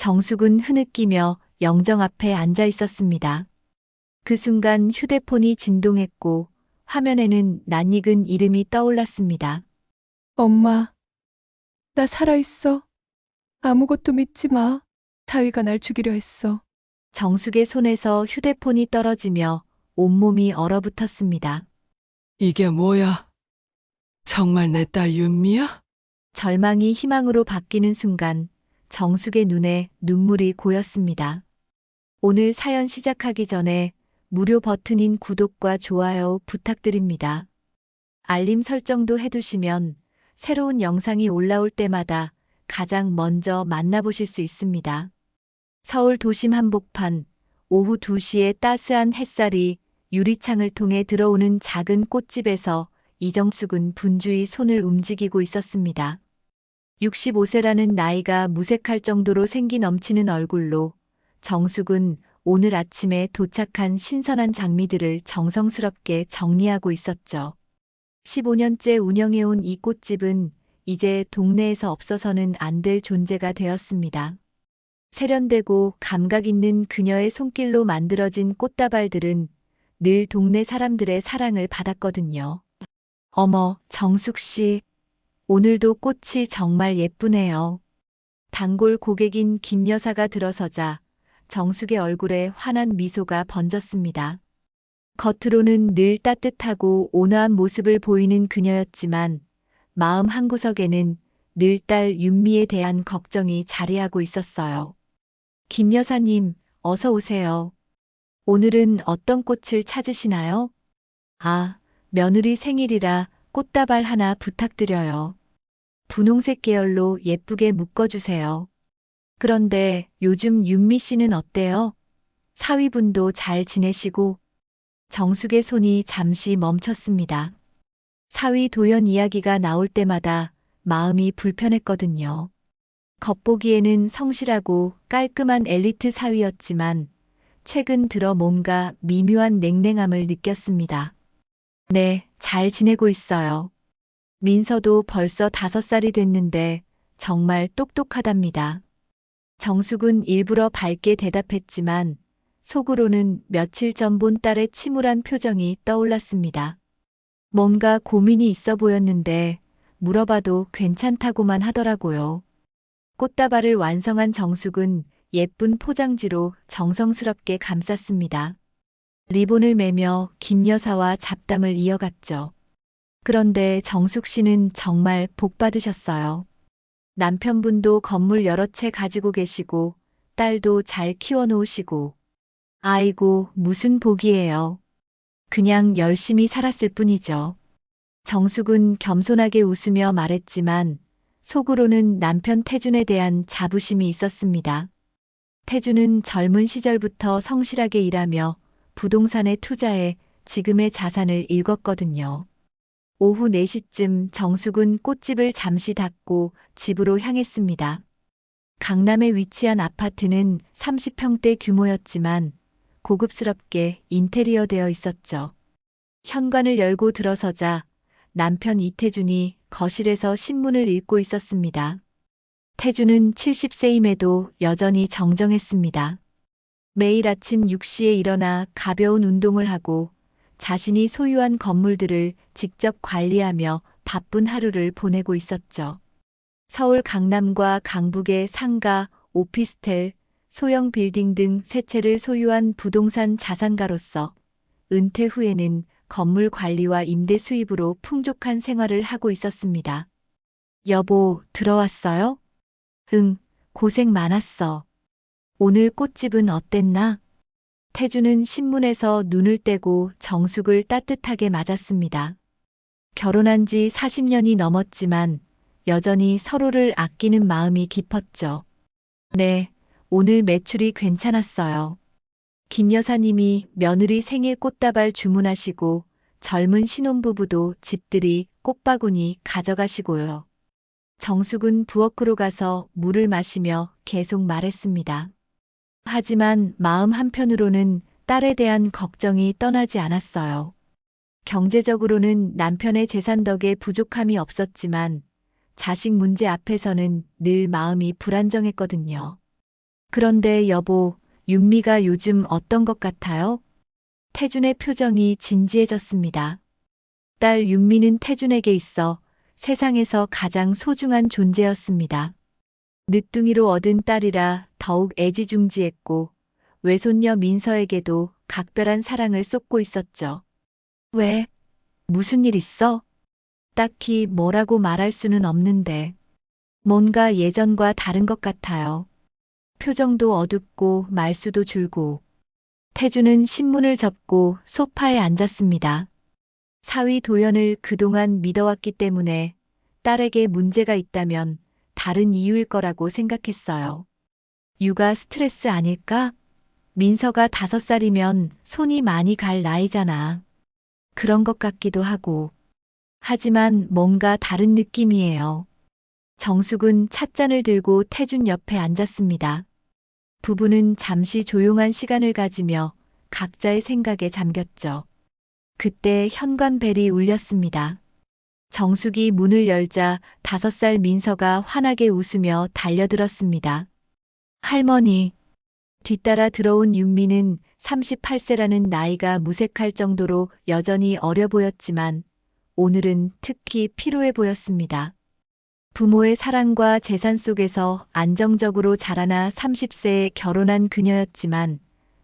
정숙은 흐느끼며 영정 앞에 앉아 있었습니다. 그 순간 휴대폰이 진동했고 화면에는 낯익은 이름이 떠올랐습니다. 엄마, 나 살아있어. 아무것도 믿지 마. 사위가 날 죽이려 했어. 정숙의 손에서 휴대폰이 떨어지며 온몸이 얼어붙었습니다. 이게 뭐야? 정말 내 딸 윤미야? 절망이 희망으로 바뀌는 순간 정숙의 눈에 눈물이 고였습니다. 오늘 사연 시작하기 전에 무료 버튼인 구독과 좋아요 부탁드립니다. 알림 설정도 해두시면 새로운 영상이 올라올 때마다 가장 먼저 만나보실 수 있습니다. 서울 도심 한복판, 오후 2시에 따스한 햇살이 유리창을 통해 들어오는 작은 꽃집에서 이정숙은 분주히 손을 움직이고 있었습니다. 65세라는 나이가 무색할 정도로 생기 넘치는 얼굴로 정숙은 오늘 아침에 도착한 신선한 장미들을 정성스럽게 정리하고 있었죠. 15년째 운영해온 이 꽃집은 이제 동네에서 없어서는 안 될 존재가 되었습니다. 세련되고 감각 있는 그녀의 손길로 만들어진 꽃다발들은 늘 동네 사람들의 사랑을 받았거든요. 어머, 정숙 씨. 오늘도 꽃이 정말 예쁘네요. 단골 고객인 김 여사가 들어서자 정숙의 얼굴에 환한 미소가 번졌습니다. 겉으로는 늘 따뜻하고 온화한 모습을 보이는 그녀였지만 마음 한구석에는 늘 딸 윤미에 대한 걱정이 자리하고 있었어요. 김 여사님, 어서 오세요. 오늘은 어떤 꽃을 찾으시나요? 아, 며느리 생일이라 꽃다발 하나 부탁드려요. 분홍색 계열로 예쁘게 묶어주세요. 그런데 요즘 윤미 씨는 어때요? 사위분도 잘 지내시고? 정숙의 손이 잠시 멈췄습니다. 사위 도연 이야기가 나올 때마다 마음이 불편했거든요. 겉보기에는 성실하고 깔끔한 엘리트 사위였지만 최근 들어 뭔가 미묘한 냉랭함을 느꼈습니다. 네, 잘 지내고 있어요. 민서도 벌써 5살이 됐는데 정말 똑똑하답니다. 정숙은 일부러 밝게 대답했지만 속으로는 며칠 전 본 딸의 침울한 표정이 떠올랐습니다. 뭔가 고민이 있어 보였는데 물어봐도 괜찮다고만 하더라고요. 꽃다발을 완성한 정숙은 예쁜 포장지로 정성스럽게 감쌌습니다. 리본을 매며 김 여사와 잡담을 이어갔죠. 그런데 정숙 씨는 정말 복 받으셨어요. 남편분도 건물 여러 채 가지고 계시고 딸도 잘 키워놓으시고 아이고 무슨 복이에요. 그냥 열심히 살았을 뿐이죠. 정숙은 겸손하게 웃으며 말했지만 속으로는 남편 태준에 대한 자부심이 있었습니다. 태준은 젊은 시절부터 성실하게 일하며 부동산에 투자해 지금의 자산을 읽었거든요. 오후 4시쯤 정숙은 꽃집을 잠시 닫고 집으로 향했습니다. 강남에 위치한 아파트는 30평대 규모였지만 고급스럽게 인테리어되어 있었죠. 현관을 열고 들어서자 남편 이태준이 거실에서 신문을 읽고 있었습니다. 태준은 70세임에도 여전히 정정했습니다. 매일 아침 6시에 일어나 가벼운 운동을 하고 자신이 소유한 건물들을 직접 관리하며 바쁜 하루를 보내고 있었죠. 서울 강남과 강북의 상가, 오피스텔, 소형 빌딩 등 세 채를 소유한 부동산 자산가로서 은퇴 후에는 건물 관리와 임대 수입으로 풍족한 생활을 하고 있었습니다. 여보, 들어왔어요? 응, 고생 많았어. 오늘 꽃집은 어땠나? 태주는 신문에서 눈을 떼고 정숙을 따뜻하게 맞았습니다. 결혼한 지 40년이 넘었지만 여전히 서로를 아끼는 마음이 깊었죠. 네, 오늘 매출이 괜찮았어요. 김 여사님이 며느리 생일 꽃다발 주문하시고 젊은 신혼부부도 집들이 꽃바구니 가져가시고요. 정숙은 부엌으로 가서 물을 마시며 계속 말했습니다. 하지만 마음 한편으로는 딸에 대한 걱정이 떠나지 않았어요. 경제적으로는 남편의 재산 덕에 부족함이 없었지만 자식 문제 앞에서는 늘 마음이 불안정했거든요. 그런데 여보, 윤미가 요즘 어떤 것 같아요? 태준의 표정이 진지해졌습니다. 딸 윤미는 태준에게 있어 세상에서 가장 소중한 존재였습니다. 늦둥이로 얻은 딸이라 더욱 애지중지했고 외손녀 민서에게도 각별한 사랑을 쏟고 있었죠. 왜? 무슨 일 있어? 딱히 뭐라고 말할 수는 없는데 뭔가 예전과 다른 것 같아요. 표정도 어둡고 말수도 줄고. 태주는 신문을 접고 소파에 앉았습니다. 사위 도연을 그동안 믿어왔기 때문에 딸에게 문제가 있다면 다른 이유일 거라고 생각했어요. 육아 스트레스 아닐까? 민서가 5살이면 손이 많이 갈 나이잖아. 그런 것 같기도 하고. 하지만 뭔가 다른 느낌이에요. 정숙은 찻잔을 들고 태준 옆에 앉았습니다. 부부는 잠시 조용한 시간을 가지며 각자의 생각에 잠겼죠. 그때 현관벨이 울렸습니다. 정숙이 문을 열자 5살 민서가 환하게 웃으며 달려들었습니다. 할머니. 뒤따라 들어온 윤미는 38세라는 나이가 무색할 정도로 여전히 어려 보였지만 오늘은 특히 피로해 보였습니다. 부모의 사랑과 재산 속에서 안정적으로 자라나 30세에 결혼한 그녀였지만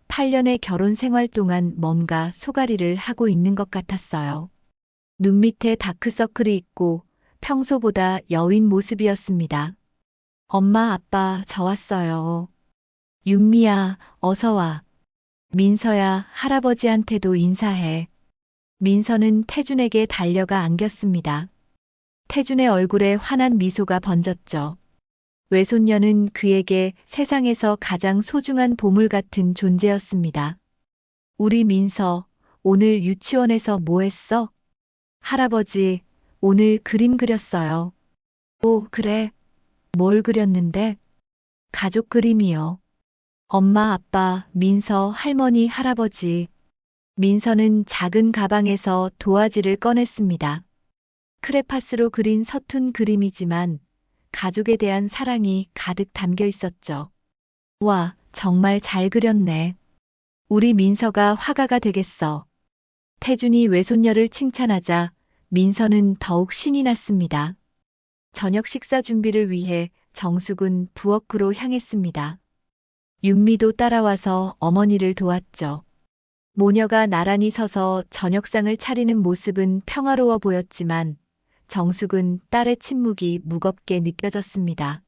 8년의 결혼 생활 동안 뭔가 소가리를 하고 있는 것 같았어요. 눈 밑에 다크서클이 있고 평소보다 여윈 모습이었습니다. 엄마, 아빠, 저 왔어요. 윤미야, 어서 와. 민서야, 할아버지한테도 인사해. 민서는 태준에게 달려가 안겼습니다. 태준의 얼굴에 환한 미소가 번졌죠. 외손녀는 그에게 세상에서 가장 소중한 보물 같은 존재였습니다. 우리 민서, 오늘 유치원에서 뭐 했어? 할아버지, 오늘 그림 그렸어요. 오, 그래. 뭘 그렸는데? 가족 그림이요. 엄마, 아빠, 민서, 할머니, 할아버지. 민서는 작은 가방에서 도화지를 꺼냈습니다. 크레파스로 그린 서툰 그림이지만 가족에 대한 사랑이 가득 담겨 있었죠. 와, 정말 잘 그렸네. 우리 민서가 화가가 되겠어. 태준이 외손녀를 칭찬하자 민서는 더욱 신이 났습니다. 저녁 식사 준비를 위해 정숙은 부엌으로 향했습니다. 윤미도 따라와서 어머니를 도왔죠. 모녀가 나란히 서서 저녁상을 차리는 모습은 평화로워 보였지만 정숙은 딸의 침묵이 무겁게 느껴졌습니다.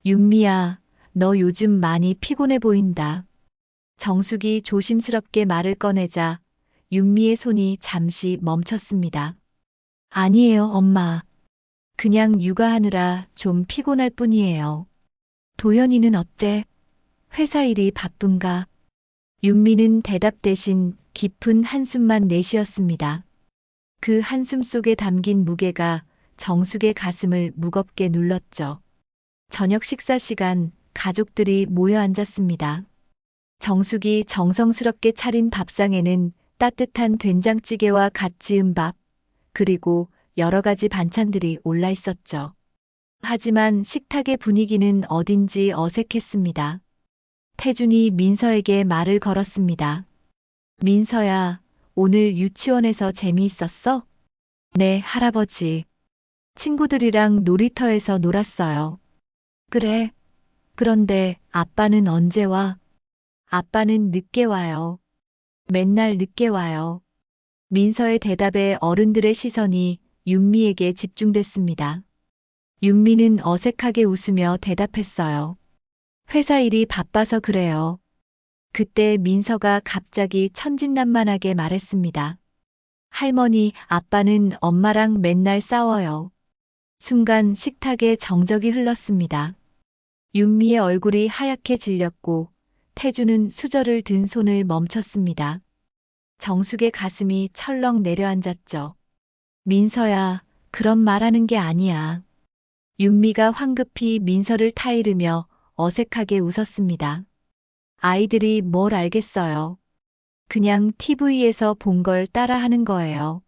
윤미야, 너 요즘 많이 피곤해 보인다. 정숙이 조심스럽게 말을 꺼내자 윤미의 손이 잠시 멈췄습니다. 아니에요, 엄마. 그냥 육아하느라 좀 피곤할 뿐이에요. 도연이는 어때? 회사 일이 바쁜가? 윤미는 대답 대신 깊은 한숨만 내쉬었습니다. 그 한숨 속에 담긴 무게가 정숙의 가슴을 무겁게 눌렀죠. 저녁 식사 시간 가족들이 모여 앉았습니다. 정숙이 정성스럽게 차린 밥상에는 따뜻한 된장찌개와 갓 지은 밥, 그리고 여러 가지 반찬들이 올라 있었죠. 하지만 식탁의 분위기는 어딘지 어색했습니다. 태준이 민서에게 말을 걸었습니다. 민서야, 오늘 유치원에서 재미있었어? 네, 할아버지. 친구들이랑 놀이터에서 놀았어요. 그래. 그런데 아빠는 언제 와? 아빠는 늦게 와요. 맨날 늦게 와요. 민서의 대답에 어른들의 시선이 윤미에게 집중됐습니다. 윤미는 어색하게 웃으며 대답했어요. 회사 일이 바빠서 그래요. 그때 민서가 갑자기 천진난만하게 말했습니다. 할머니, 아빠는 엄마랑 맨날 싸워요. 순간 식탁에 정적이 흘렀습니다. 윤미의 얼굴이 하얗게 질렸고 태주는 수저를 든 손을 멈췄습니다. 정숙의 가슴이 철렁 내려앉았죠. 민서야, 그런 말하는 게 아니야. 윤미가 황급히 민서를 타이르며 어색하게 웃었습니다. 아이들이 뭘 알겠어요. 그냥 TV에서 본 걸 따라하는 거예요.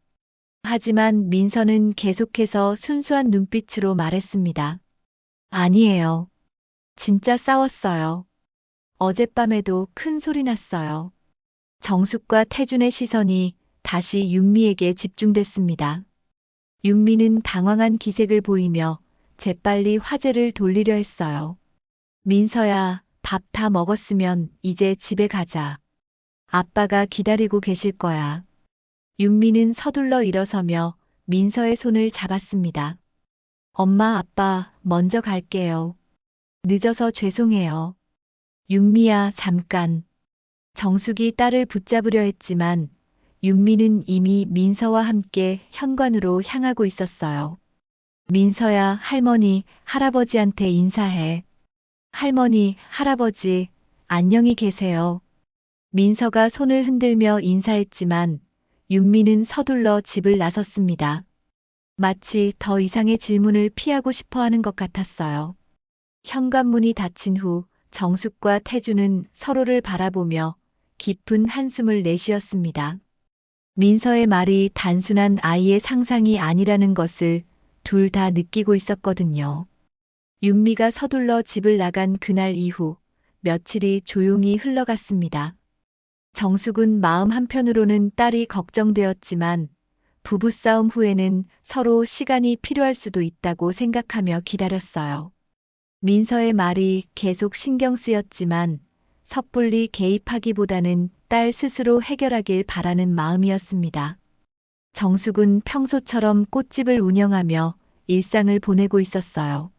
하지만 민서는 계속해서 순수한 눈빛으로 말했습니다. 아니에요. 진짜 싸웠어요. 어젯밤에도 큰 소리 났어요. 정숙과 태준의 시선이 다시 윤미에게 집중됐습니다. 윤미는 당황한 기색을 보이며 재빨리 화제를 돌리려 했어요. 민서야, 밥 다 먹었으면 이제 집에 가자. 아빠가 기다리고 계실 거야. 윤미는 서둘러 일어서며 민서의 손을 잡았습니다. 엄마, 아빠, 먼저 갈게요. 늦어서 죄송해요. 윤미야, 잠깐. 정숙이 딸을 붙잡으려 했지만 윤미는 이미 민서와 함께 현관으로 향하고 있었어요. 민서야, 할머니, 할아버지한테 인사해. 할머니, 할아버지, 안녕히 계세요. 민서가 손을 흔들며 인사했지만 윤미는 서둘러 집을 나섰습니다. 마치 더 이상의 질문을 피하고 싶어 하는 것 같았어요. 현관문이 닫힌 후 정숙과 태주는 서로를 바라보며 깊은 한숨을 내쉬었습니다. 민서의 말이 단순한 아이의 상상이 아니라는 것을 둘 다 느끼고 있었거든요. 윤미가 서둘러 집을 나간 그날 이후 며칠이 조용히 흘러갔습니다. 정숙은 마음 한편으로는 딸이 걱정되었지만 부부싸움 후에는 서로 시간이 필요할 수도 있다고 생각하며 기다렸어요. 민서의 말이 계속 신경 쓰였지만 섣불리 개입하기보다는 딸 스스로 해결하길 바라는 마음이었습니다. 정숙은 평소처럼 꽃집을 운영하며 일상을 보내고 있었어요.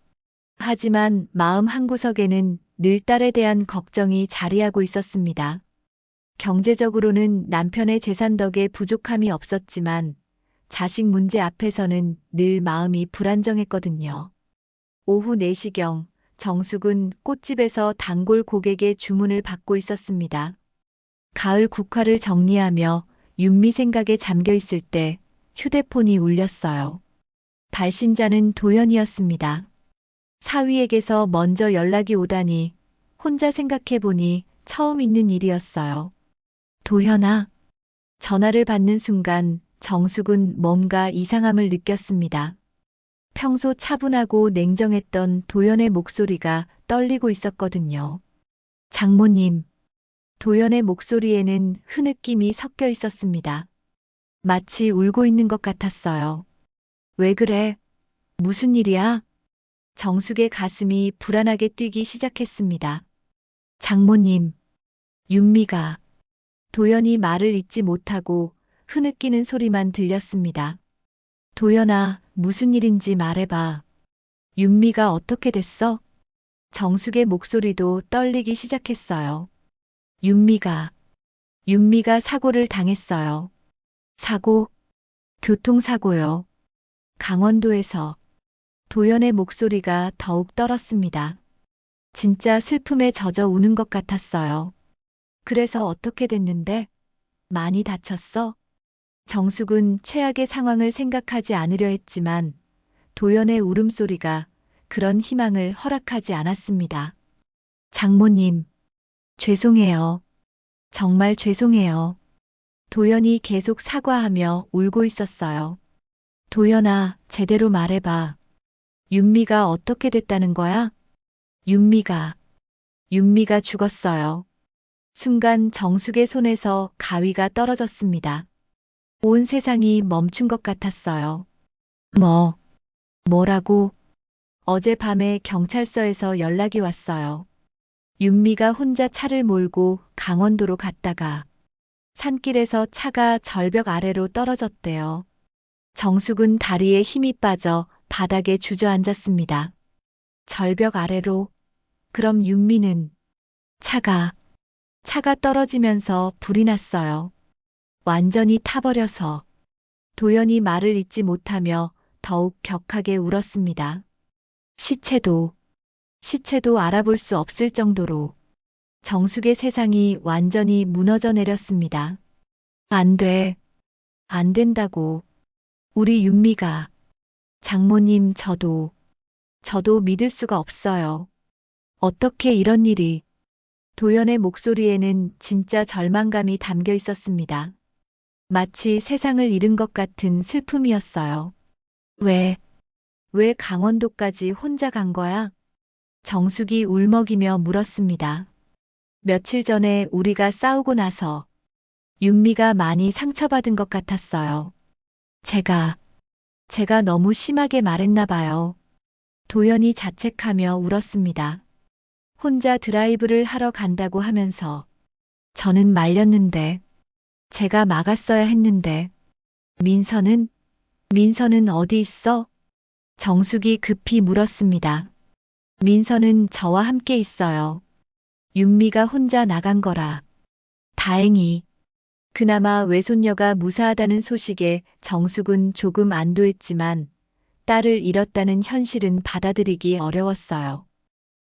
하지만 마음 한구석에는 늘 딸에 대한 걱정이 자리하고 있었습니다. 경제적으로는 남편의 재산 덕에 부족함이 없었지만 자식 문제 앞에서는 늘 마음이 불안정했거든요. 오후 4시경 정숙은 꽃집에서 단골 고객의 주문을 받고 있었습니다. 가을 국화를 정리하며 윤미 생각에 잠겨 있을 때 휴대폰이 울렸어요. 발신자는 도연이었습니다. 사위에게서 먼저 연락이 오다니 혼자 생각해보니 처음 있는 일이었어요. 도연아. 전화를 받는 순간 정숙은 뭔가 이상함을 느꼈습니다. 평소 차분하고 냉정했던 도연의 목소리가 떨리고 있었거든요. 장모님. 도연의 목소리에는 흐느낌이 섞여 있었습니다. 마치 울고 있는 것 같았어요. 왜 그래? 무슨 일이야? 정숙의 가슴이 불안하게 뛰기 시작했습니다. 장모님. 윤미가. 도연이 말을 잇지 못하고 흐느끼는 소리만 들렸습니다. 도연아, 무슨 일인지 말해봐. 윤미가 어떻게 됐어? 정숙의 목소리도 떨리기 시작했어요. 윤미가 사고를 당했어요. 사고? 교통사고요. 강원도에서. 도연의 목소리가 더욱 떨었습니다. 진짜 슬픔에 젖어 우는 것 같았어요. 그래서 어떻게 됐는데? 많이 다쳤어? 정숙은 최악의 상황을 생각하지 않으려 했지만 도연의 울음소리가 그런 희망을 허락하지 않았습니다. 장모님, 죄송해요. 정말 죄송해요. 도연이 계속 사과하며 울고 있었어요. 도연아, 제대로 말해봐. 윤미가 어떻게 됐다는 거야? 윤미가 죽었어요. 순간 정숙의 손에서 가위가 떨어졌습니다. 온 세상이 멈춘 것 같았어요. 뭐라고? 어젯밤에 경찰서에서 연락이 왔어요. 윤미가 혼자 차를 몰고 강원도로 갔다가 산길에서 차가 절벽 아래로 떨어졌대요. 정숙은 다리에 힘이 빠져 바닥에 주저앉았습니다. 절벽 아래로? 그럼 윤미는? 차가 떨어지면서 불이 났어요. 완전히 타버려서. 도연이 말을 잇지 못하며 더욱 격하게 울었습니다. 시체도 알아볼 수 없을 정도로. 정숙의 세상이 완전히 무너져 내렸습니다. 안 된다고. 우리 윤미가. 장모님, 저도 믿을 수가 없어요. 어떻게 이런 일이. 도연의 목소리에는 진짜 절망감이 담겨 있었습니다. 마치 세상을 잃은 것 같은 슬픔이었어요. 왜 강원도까지 혼자 간 거야? 정숙이 울먹이며 물었습니다. 며칠 전에 우리가 싸우고 나서 윤미가 많이 상처받은 것 같았어요. 제가 너무 심하게 말했나 봐요. 도연이 자책하며 울었습니다. 혼자 드라이브를 하러 간다고 하면서 저는 말렸는데 제가 막았어야 했는데 민서는 어디 있어? 정숙이 급히 물었습니다. 민서는 저와 함께 있어요. 윤미가 혼자 나간 거라. 다행히. 그나마 외손녀가 무사하다는 소식에 정숙은 조금 안도했지만 딸을 잃었다는 현실은 받아들이기 어려웠어요.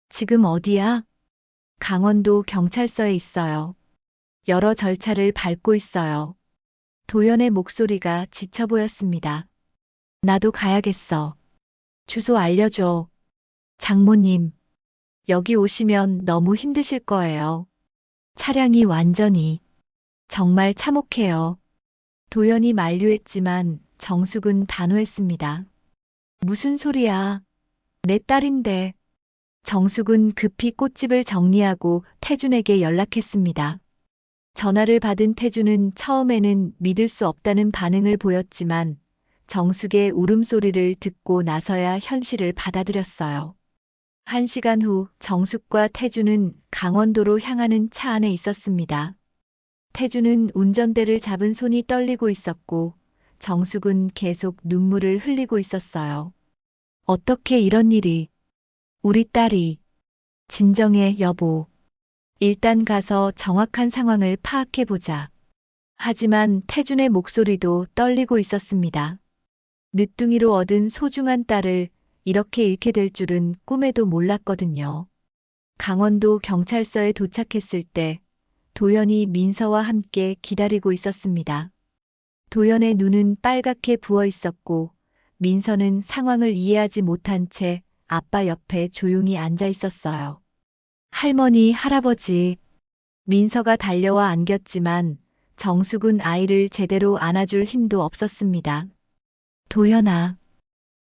지금 어디야? 강원도 경찰서에 있어요. 여러 절차를 밟고 있어요. 도연의 목소리가 지쳐 보였습니다. 나도 가야겠어. 주소 알려줘. 장모님, 여기 오시면 너무 힘드실 거예요. 차량이 완전히. 정말 참혹해요. 도연이 만류했지만 정숙은 단호했습니다. 무슨 소리야. 내 딸인데. 정숙은 급히 꽃집을 정리하고 태준에게 연락했습니다. 전화를 받은 태준은 처음에는 믿을 수 없다는 반응을 보였지만 정숙의 울음소리를 듣고 나서야 현실을 받아들였어요. 1시간 후 정숙과 태준은 강원도로 향하는 차 안에 있었습니다. 태준은 운전대를 잡은 손이 떨리고 있었고 정숙은 계속 눈물을 흘리고 있었어요. 어떻게 이런 일이. 우리 딸이. 진정해, 여보. 일단 가서 정확한 상황을 파악해보자. 하지만 태준의 목소리도 떨리고 있었습니다. 늦둥이로 얻은 소중한 딸을 이렇게 잃게 될 줄은 꿈에도 몰랐거든요. 강원도 경찰서에 도착했을 때 도연이 민서와 함께 기다리고 있었습니다. 도연의 눈은 빨갛게 부어 있었고 민서는 상황을 이해하지 못한 채 아빠 옆에 조용히 앉아 있었어요. 할머니, 할아버지. 민서가 달려와 안겼지만 정숙은 아이를 제대로 안아줄 힘도 없었습니다. 도연아.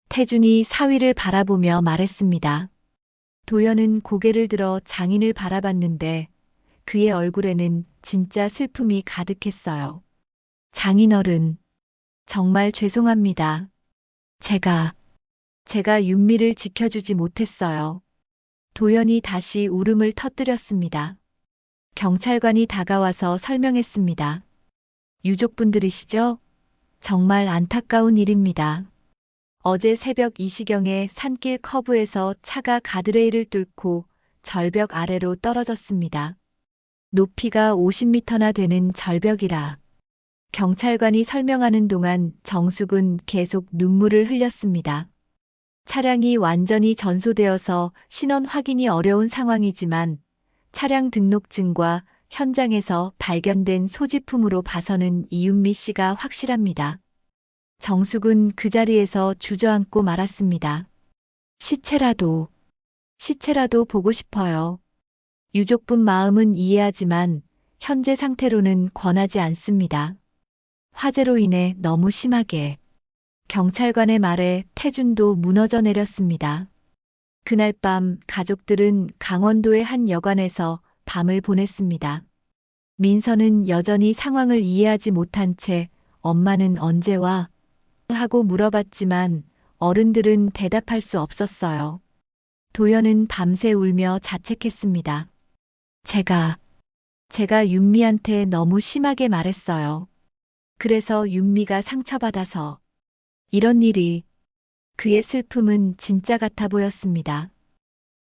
태준이 사위를 바라보며 말했습니다. 도연은 고개를 들어 장인을 바라봤는데 그의 얼굴에는 진짜 슬픔이 가득했어요. 장인어른, 정말 죄송합니다. 제가 윤미를 지켜주지 못했어요. 도연이 다시 울음을 터뜨렸습니다. 경찰관이 다가와서 설명했습니다. 유족분들이시죠? 정말 안타까운 일입니다. 어제 새벽 이 시경에 산길 커브에서 차가 가드레일을 뚫고 절벽 아래로 떨어졌습니다. 높이가 50m나 되는 절벽이라. 경찰관이 설명하는 동안 정숙은 계속 눈물을 흘렸습니다. 차량이 완전히 전소되어서 신원 확인이 어려운 상황이지만 차량 등록증과 현장에서 발견된 소지품으로 봐서는 이윤미 씨가 확실합니다. 정숙은 그 자리에서 주저앉고 말았습니다. 시체라도 보고 싶어요. 유족분 마음은 이해하지만 현재 상태로는 권하지 않습니다. 화재로 인해 너무 심하게. 경찰관의 말에 태준도 무너져 내렸습니다. 그날 밤 가족들은 강원도의 한 여관에서 밤을 보냈습니다. 민서는 여전히 상황을 이해하지 못한 채 엄마는 언제 와? 하고 물어봤지만 어른들은 대답할 수 없었어요. 도연은 밤새 울며 자책했습니다. 제가 윤미한테 너무 심하게 말했어요. 그래서 윤미가 상처받아서. 이런 일이. 그의 슬픔은 진짜 같아 보였습니다.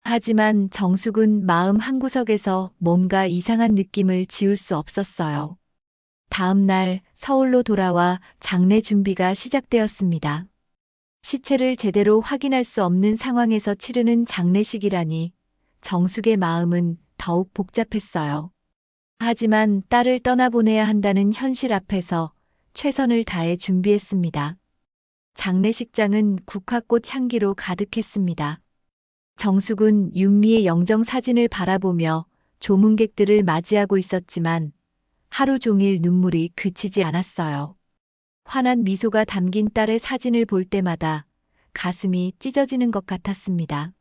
하지만 정숙은 마음 한구석에서 뭔가 이상한 느낌을 지울 수 없었어요. 다음 날 서울로 돌아와 장례 준비가 시작되었습니다. 시체를 제대로 확인할 수 없는 상황에서 치르는 장례식이라니 정숙의 마음은 더욱 복잡했어요. 하지만 딸을 떠나보내야 한다는 현실 앞에서 최선을 다해 준비했습니다. 장례식장은 국화꽃 향기로 가득했습니다. 정숙은 윤미의 영정 사진을 바라보며 조문객들을 맞이하고 있었지만 하루 종일 눈물이 그치지 않았어요. 환한 미소가 담긴 딸의 사진을 볼 때마다 가슴이 찢어지는 것 같았습니다.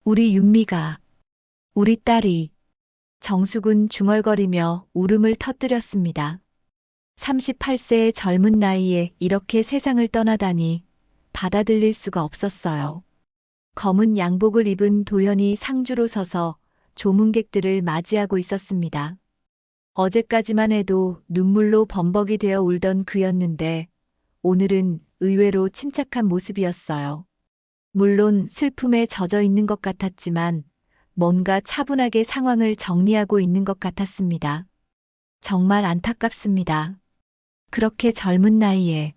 우리 윤미가, 우리 딸이 정숙은 중얼거리며 울음을 터뜨렸습니다. 38세의 젊은 나이에 이렇게 세상을 떠나다니 받아들일 수가 없었어요. 검은 양복을 입은 도연이 상주로 서서 조문객들을 맞이하고 있었습니다. 어제까지만 해도 눈물로 범벅이 되어 울던 그였는데 오늘은 의외로 침착한 모습이었어요. 물론 슬픔에 젖어 있는 것 같았지만 뭔가 차분하게 상황을 정리하고 있는 것 같았습니다. 정말 안타깝습니다. 그렇게 젊은 나이에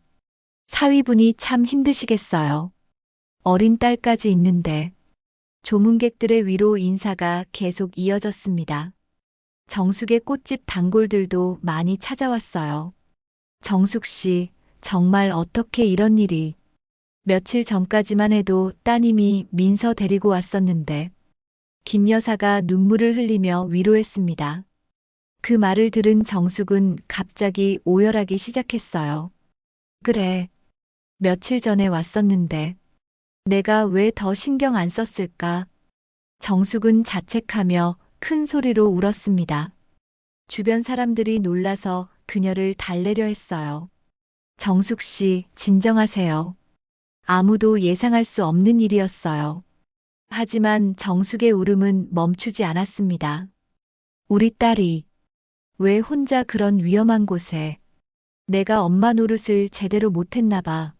사위분이 참 힘드시겠어요. 어린 딸까지 있는데 조문객들의 위로 인사가 계속 이어졌습니다. 정숙의 꽃집 단골들도 많이 찾아왔어요. 정숙 씨, 정말 어떻게 이런 일이. 며칠 전까지만 해도 따님이 민서 데리고 왔었는데 김 여사가 눈물을 흘리며 위로했습니다. 그 말을 들은 정숙은 갑자기 오열하기 시작했어요. 그래, 며칠 전에 왔었는데 내가 왜 더 신경 안 썼을까? 정숙은 자책하며 큰 소리로 울었습니다. 주변 사람들이 놀라서 그녀를 달래려 했어요. 정숙 씨, 진정하세요. 아무도 예상할 수 없는 일이었어요. 하지만 정숙의 울음은 멈추지 않았습니다. 우리 딸이 왜 혼자 그런 위험한 곳에. 내가 엄마 노릇을 제대로 못했나 봐.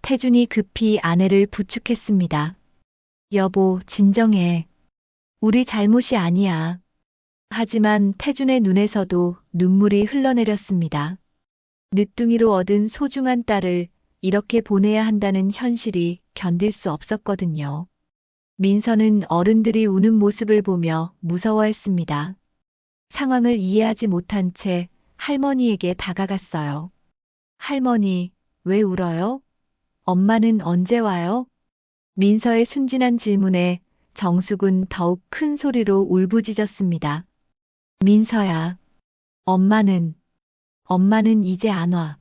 태준이 급히 아내를 부축했습니다. 여보, 진정해. 우리 잘못이 아니야. 하지만 태준의 눈에서도 눈물이 흘러내렸습니다. 늦둥이로 얻은 소중한 딸을 이렇게 보내야 한다는 현실이 견딜 수 없었거든요. 민서는 어른들이 우는 모습을 보며 무서워했습니다. 상황을 이해하지 못한 채 할머니에게 다가갔어요. 할머니, 왜 울어요? 엄마는 언제 와요? 민서의 순진한 질문에 정숙은 더욱 큰 소리로 울부짖었습니다. 민서야, 엄마는 이제 안 와.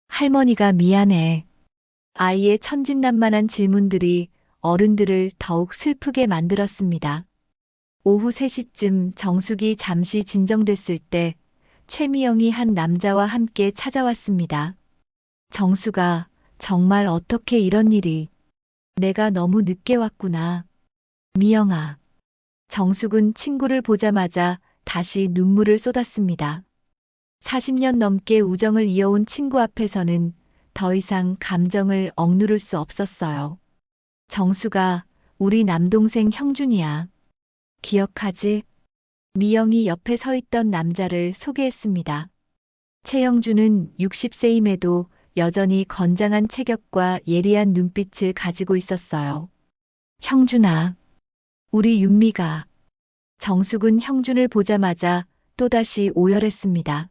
할머니가 미안해. 아이의 천진난만한 질문들이 어른들을 더욱 슬프게 만들었습니다. 오후 3시쯤 정숙이 잠시 진정됐을 때 최미영이 한 남자와 함께 찾아왔습니다. 정숙아, 정말 어떻게 이런 일이. 내가 너무 늦게 왔구나. 미영아. 정숙은 친구를 보자마자 다시 눈물을 쏟았습니다. 40년 넘게 우정을 이어온 친구 앞에서는 더 이상 감정을 억누를 수 없었어요. 정숙아, 우리 남동생 형준이야. 기억하지? 미영이 옆에 서 있던 남자를 소개했습니다. 최영준은 60세임에도 여전히 건장한 체격과 예리한 눈빛을 가지고 있었어요. 형준아, 우리 윤미가. 정숙은 형준을 보자마자 또다시 오열했습니다.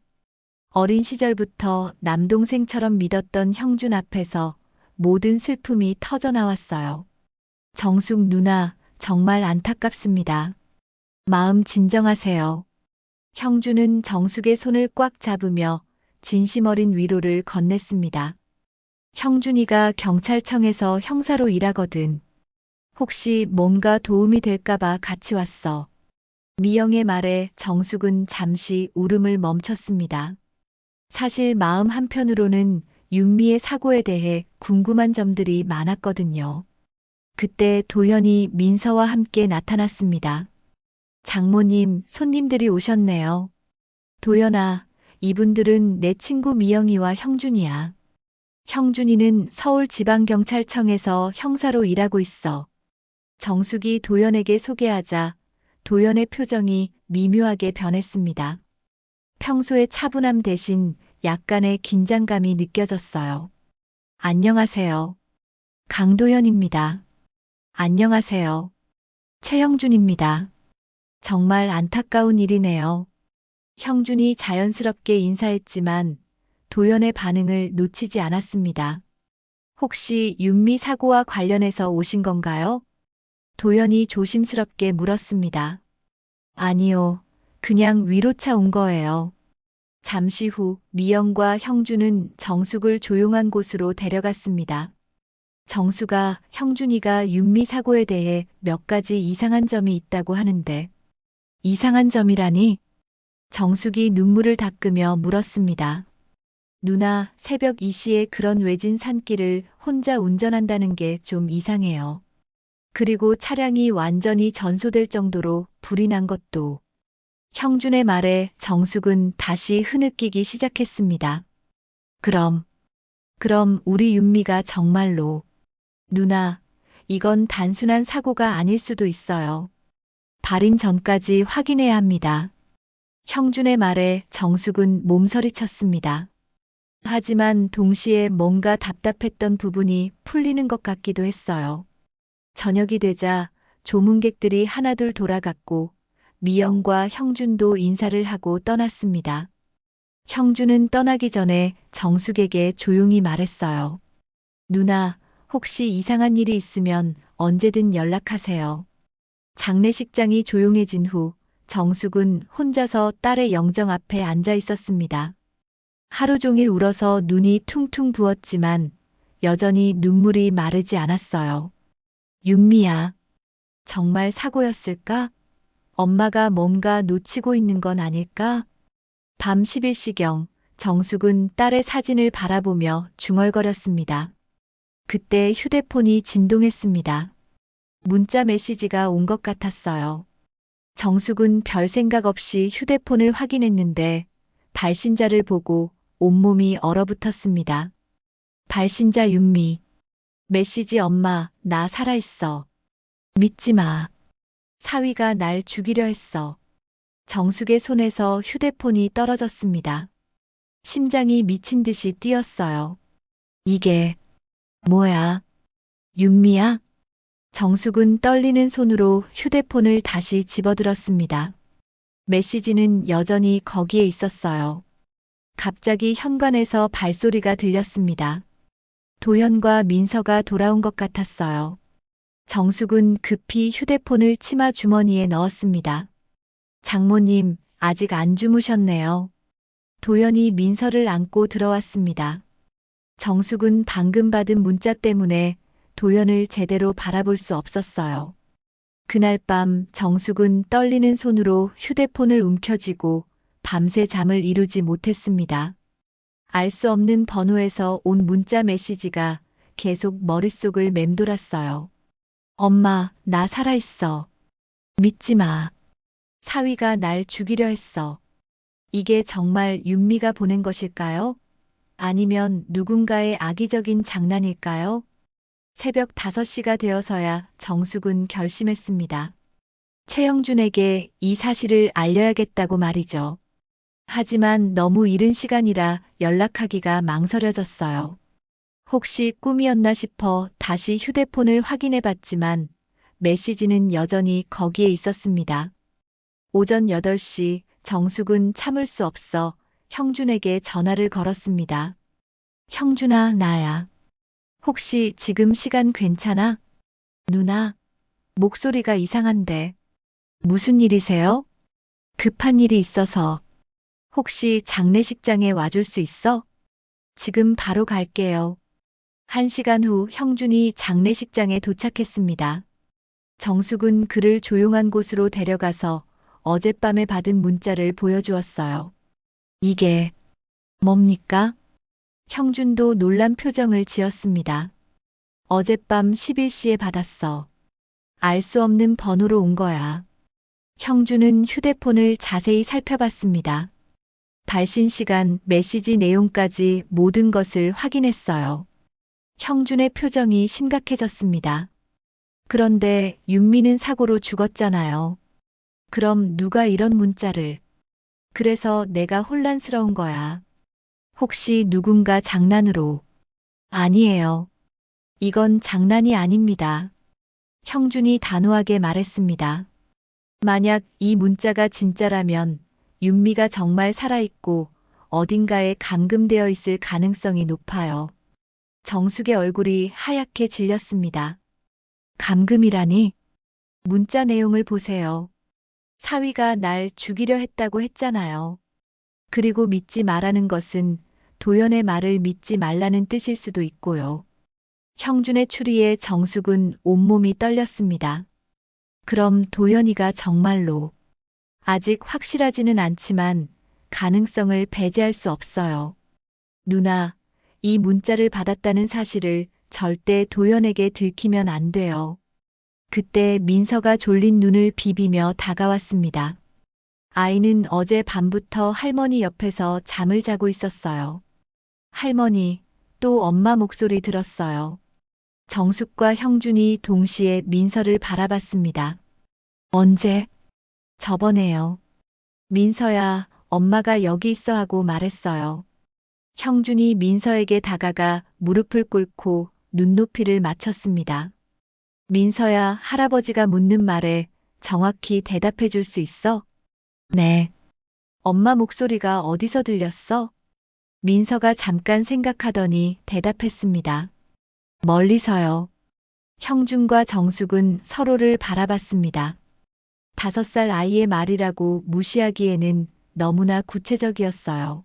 어린 시절부터 남동생처럼 믿었던 형준 앞에서 모든 슬픔이 터져나왔어요. 정숙 누나, 정말 안타깝습니다. 마음 진정하세요. 형준은 정숙의 손을 꽉 잡으며 진심 어린 위로를 건넸습니다. 형준이가 경찰청에서 형사로 일하거든. 혹시 뭔가 도움이 될까봐 같이 왔어. 미영의 말에 정숙은 잠시 울음을 멈췄습니다. 사실 마음 한편으로는 윤미의 사고에 대해 궁금한 점들이 많았거든요. 그때 도현이 민서와 함께 나타났습니다. 장모님, 손님들이 오셨네요. 도연아, 이분들은 내 친구 미영이와 형준이야. 형준이는 서울지방경찰청에서 형사로 일하고 있어. 정숙이 도연에게 소개하자 도연의 표정이 미묘하게 변했습니다. 평소의 차분함 대신 약간의 긴장감이 느껴졌어요. 안녕하세요. 강도연입니다. 안녕하세요. 최형준입니다. 정말 안타까운 일이네요. 형준이 자연스럽게 인사했지만 도연의 반응을 놓치지 않았습니다. 혹시 윤미 사고와 관련해서 오신 건가요? 도연이 조심스럽게 물었습니다. 아니요, 그냥 위로차 온 거예요. 잠시 후 미영과 형준은 정숙을 조용한 곳으로 데려갔습니다. 정숙아, 형준이가 윤미 사고에 대해 몇 가지 이상한 점이 있다고 하는데 이상한 점이라니? 정숙이 눈물을 닦으며 물었습니다. 누나, 새벽 2시에 그런 외진 산길을 혼자 운전한다는 게 좀 이상해요. 그리고 차량이 완전히 전소될 정도로 불이 난 것도. 형준의 말에 정숙은 다시 흐느끼기 시작했습니다. 그럼 우리 윤미가 정말로. 누나, 이건 단순한 사고가 아닐 수도 있어요. 발인 전까지 확인해야 합니다. 형준의 말에 정숙은 몸서리쳤습니다. 하지만 동시에 뭔가 답답했던 부분이 풀리는 것 같기도 했어요. 저녁이 되자 조문객들이 하나둘 돌아갔고 미영과 형준도 인사를 하고 떠났습니다. 형준은 떠나기 전에 정숙에게 조용히 말했어요. 누나, 혹시 이상한 일이 있으면 언제든 연락하세요. 장례식장이 조용해진 후 정숙은 혼자서 딸의 영정 앞에 앉아 있었습니다. 하루 종일 울어서 눈이 퉁퉁 부었지만 여전히 눈물이 마르지 않았어요. 윤미야, 정말 사고였을까? 엄마가 뭔가 놓치고 있는 건 아닐까? 밤 11시경 정숙은 딸의 사진을 바라보며 중얼거렸습니다. 그때 휴대폰이 진동했습니다. 문자 메시지가 온 것 같았어요. 정숙은 별 생각 없이 휴대폰을 확인했는데 발신자를 보고 온몸이 얼어붙었습니다. 발신자 윤미. 메시지 엄마, 나 살아있어. 믿지 마. 사위가 날 죽이려 했어. 정숙의 손에서 휴대폰이 떨어졌습니다. 심장이 미친 듯이 뛰었어요. 이게 뭐야? 윤미야? 정숙은 떨리는 손으로 휴대폰을 다시 집어들었습니다. 메시지는 여전히 거기에 있었어요. 갑자기 현관에서 발소리가 들렸습니다. 도현과 민서가 돌아온 것 같았어요. 정숙은 급히 휴대폰을 치마 주머니에 넣었습니다. 장모님, 아직 안 주무셨네요. 도현이 민서를 안고 들어왔습니다. 정숙은 방금 받은 문자 때문에 도현을 제대로 바라볼 수 없었어요. 그날 밤 정숙은 떨리는 손으로 휴대폰을 움켜쥐고 밤새 잠을 이루지 못했습니다. 알 수 없는 번호에서 온 문자 메시지가 계속 머릿속을 맴돌았어요. 엄마, 나 살아있어. 믿지 마. 사위가 날 죽이려 했어. 이게 정말 윤미가 보낸 것일까요? 아니면 누군가의 악의적인 장난일까요? 새벽 5시가 되어서야 정숙은 결심했습니다. 최영준에게 이 사실을 알려야겠다고 말이죠. 하지만 너무 이른 시간이라 연락하기가 망설여졌어요. 혹시 꿈이었나 싶어 다시 휴대폰을 확인해 봤지만 메시지는 여전히 거기에 있었습니다. 오전 8시 정숙은 참을 수 없어 형준에게 전화를 걸었습니다. 형준아, 나야. 혹시 지금 시간 괜찮아? 누나, 목소리가 이상한데. 무슨 일이세요? 급한 일이 있어서. 혹시 장례식장에 와줄 수 있어? 지금 바로 갈게요. 1시간 후 형준이 장례식장에 도착했습니다. 정숙은 그를 조용한 곳으로 데려가서 어젯밤에 받은 문자를 보여주었어요. 이게 뭡니까? 형준도 놀란 표정을 지었습니다. 어젯밤 11시에 받았어. 알 수 없는 번호로 온 거야. 형준은 휴대폰을 자세히 살펴봤습니다. 발신 시간, 메시지 내용까지 모든 것을 확인했어요. 형준의 표정이 심각해졌습니다. 그런데 윤미는 사고로 죽었잖아요. 그럼 누가 이런 문자를. 그래서 내가 혼란스러운 거야. 혹시 누군가 장난으로. 아니에요. 이건 장난이 아닙니다. 형준이 단호하게 말했습니다. 만약 이 문자가 진짜라면 윤미가 정말 살아있고 어딘가에 감금되어 있을 가능성이 높아요. 정숙의 얼굴이 하얗게 질렸습니다. 감금이라니? 문자 내용을 보세요. 사위가 날 죽이려 했다고 했잖아요. 그리고 믿지 말라는 것은 도연의 말을 믿지 말라는 뜻일 수도 있고요. 형준의 추리에 정숙은 온몸이 떨렸습니다. 그럼 도연이가 정말로. 아직 확실하지는 않지만 가능성을 배제할 수 없어요. 누나, 이 문자를 받았다는 사실을 절대 도연에게 들키면 안 돼요. 그때 민서가 졸린 눈을 비비며 다가왔습니다. 아이는 어제 밤부터 할머니 옆에서 잠을 자고 있었어요. 할머니, 또 엄마 목소리 들었어요. 정숙과 형준이 동시에 민서를 바라봤습니다. 언제? 저번에요. 민서야, 엄마가 여기 있어 하고 말했어요. 형준이 민서에게 다가가 무릎을 꿇고 눈높이를 맞췄습니다. 민서야, 할아버지가 묻는 말에 정확히 대답해 줄 수 있어? 네. 엄마 목소리가 어디서 들렸어? 민서가 잠깐 생각하더니 대답했습니다. 멀리서요. 형준과 정숙은 서로를 바라봤습니다. 5살 아이의 말이라고 무시하기에는 너무나 구체적이었어요.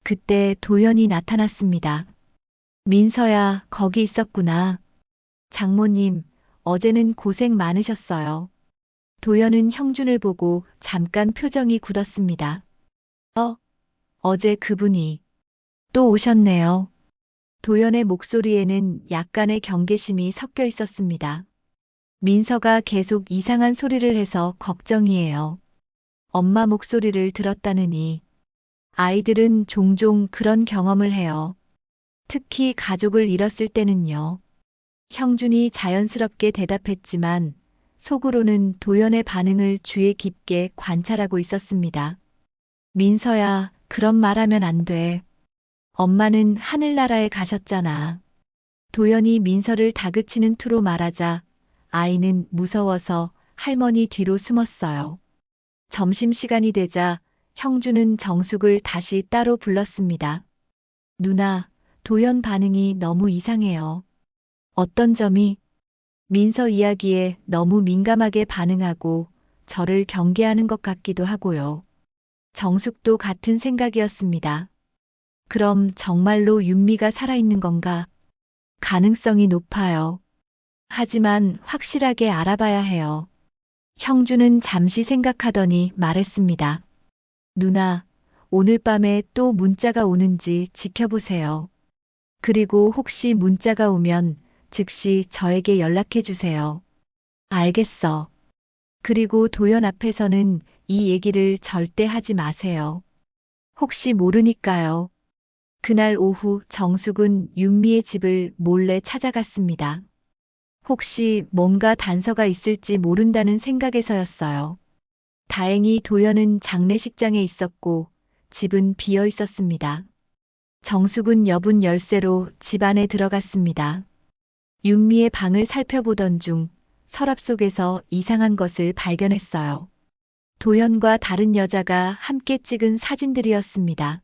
그때 도연이 나타났습니다. 민서야, 거기 있었구나. 장모님, 어제는 고생 많으셨어요. 도연은 형준을 보고 잠깐 표정이 굳었습니다. 어제 그분이 또 오셨네요. 도연의 목소리에는 약간의 경계심이 섞여 있었습니다. 민서가 계속 이상한 소리를 해서 걱정이에요. 엄마 목소리를 들었다느니. 아이들은 종종 그런 경험을 해요. 특히 가족을 잃었을 때는요. 형준이 자연스럽게 대답했지만 속으로는 도연의 반응을 주의 깊게 관찰하고 있었습니다. 민서야, 그런 말하면 안 돼. 엄마는 하늘나라에 가셨잖아. 도연이 민서를 다그치는 투로 말하자 아이는 무서워서 할머니 뒤로 숨었어요. 점심시간이 되자 형준은 정숙을 다시 따로 불렀습니다. 누나, 도연 반응이 너무 이상해요. 어떤 점이? 민서 이야기에 너무 민감하게 반응하고 저를 경계하는 것 같기도 하고요. 정숙도 같은 생각이었습니다. 그럼 정말로 윤미가 살아있는 건가? 가능성이 높아요. 하지만 확실하게 알아봐야 해요. 형준은 잠시 생각하더니 말했습니다. 누나, 오늘 밤에 또 문자가 오는지 지켜보세요. 그리고 혹시 문자가 오면 즉시 저에게 연락해 주세요. 알겠어. 그리고 도연 앞에서는 이 얘기를 절대 하지 마세요. 혹시 모르니까요. 그날 오후 정숙은 윤미의 집을 몰래 찾아갔습니다. 혹시 뭔가 단서가 있을지 모른다는 생각에서였어요. 다행히 도연은 장례식장에 있었고 집은 비어 있었습니다. 정숙은 여분 열쇠로 집 안에 들어갔습니다. 윤미의 방을 살펴보던 중 서랍 속에서 이상한 것을 발견했어요. 도연과 다른 여자가 함께 찍은 사진들이었습니다.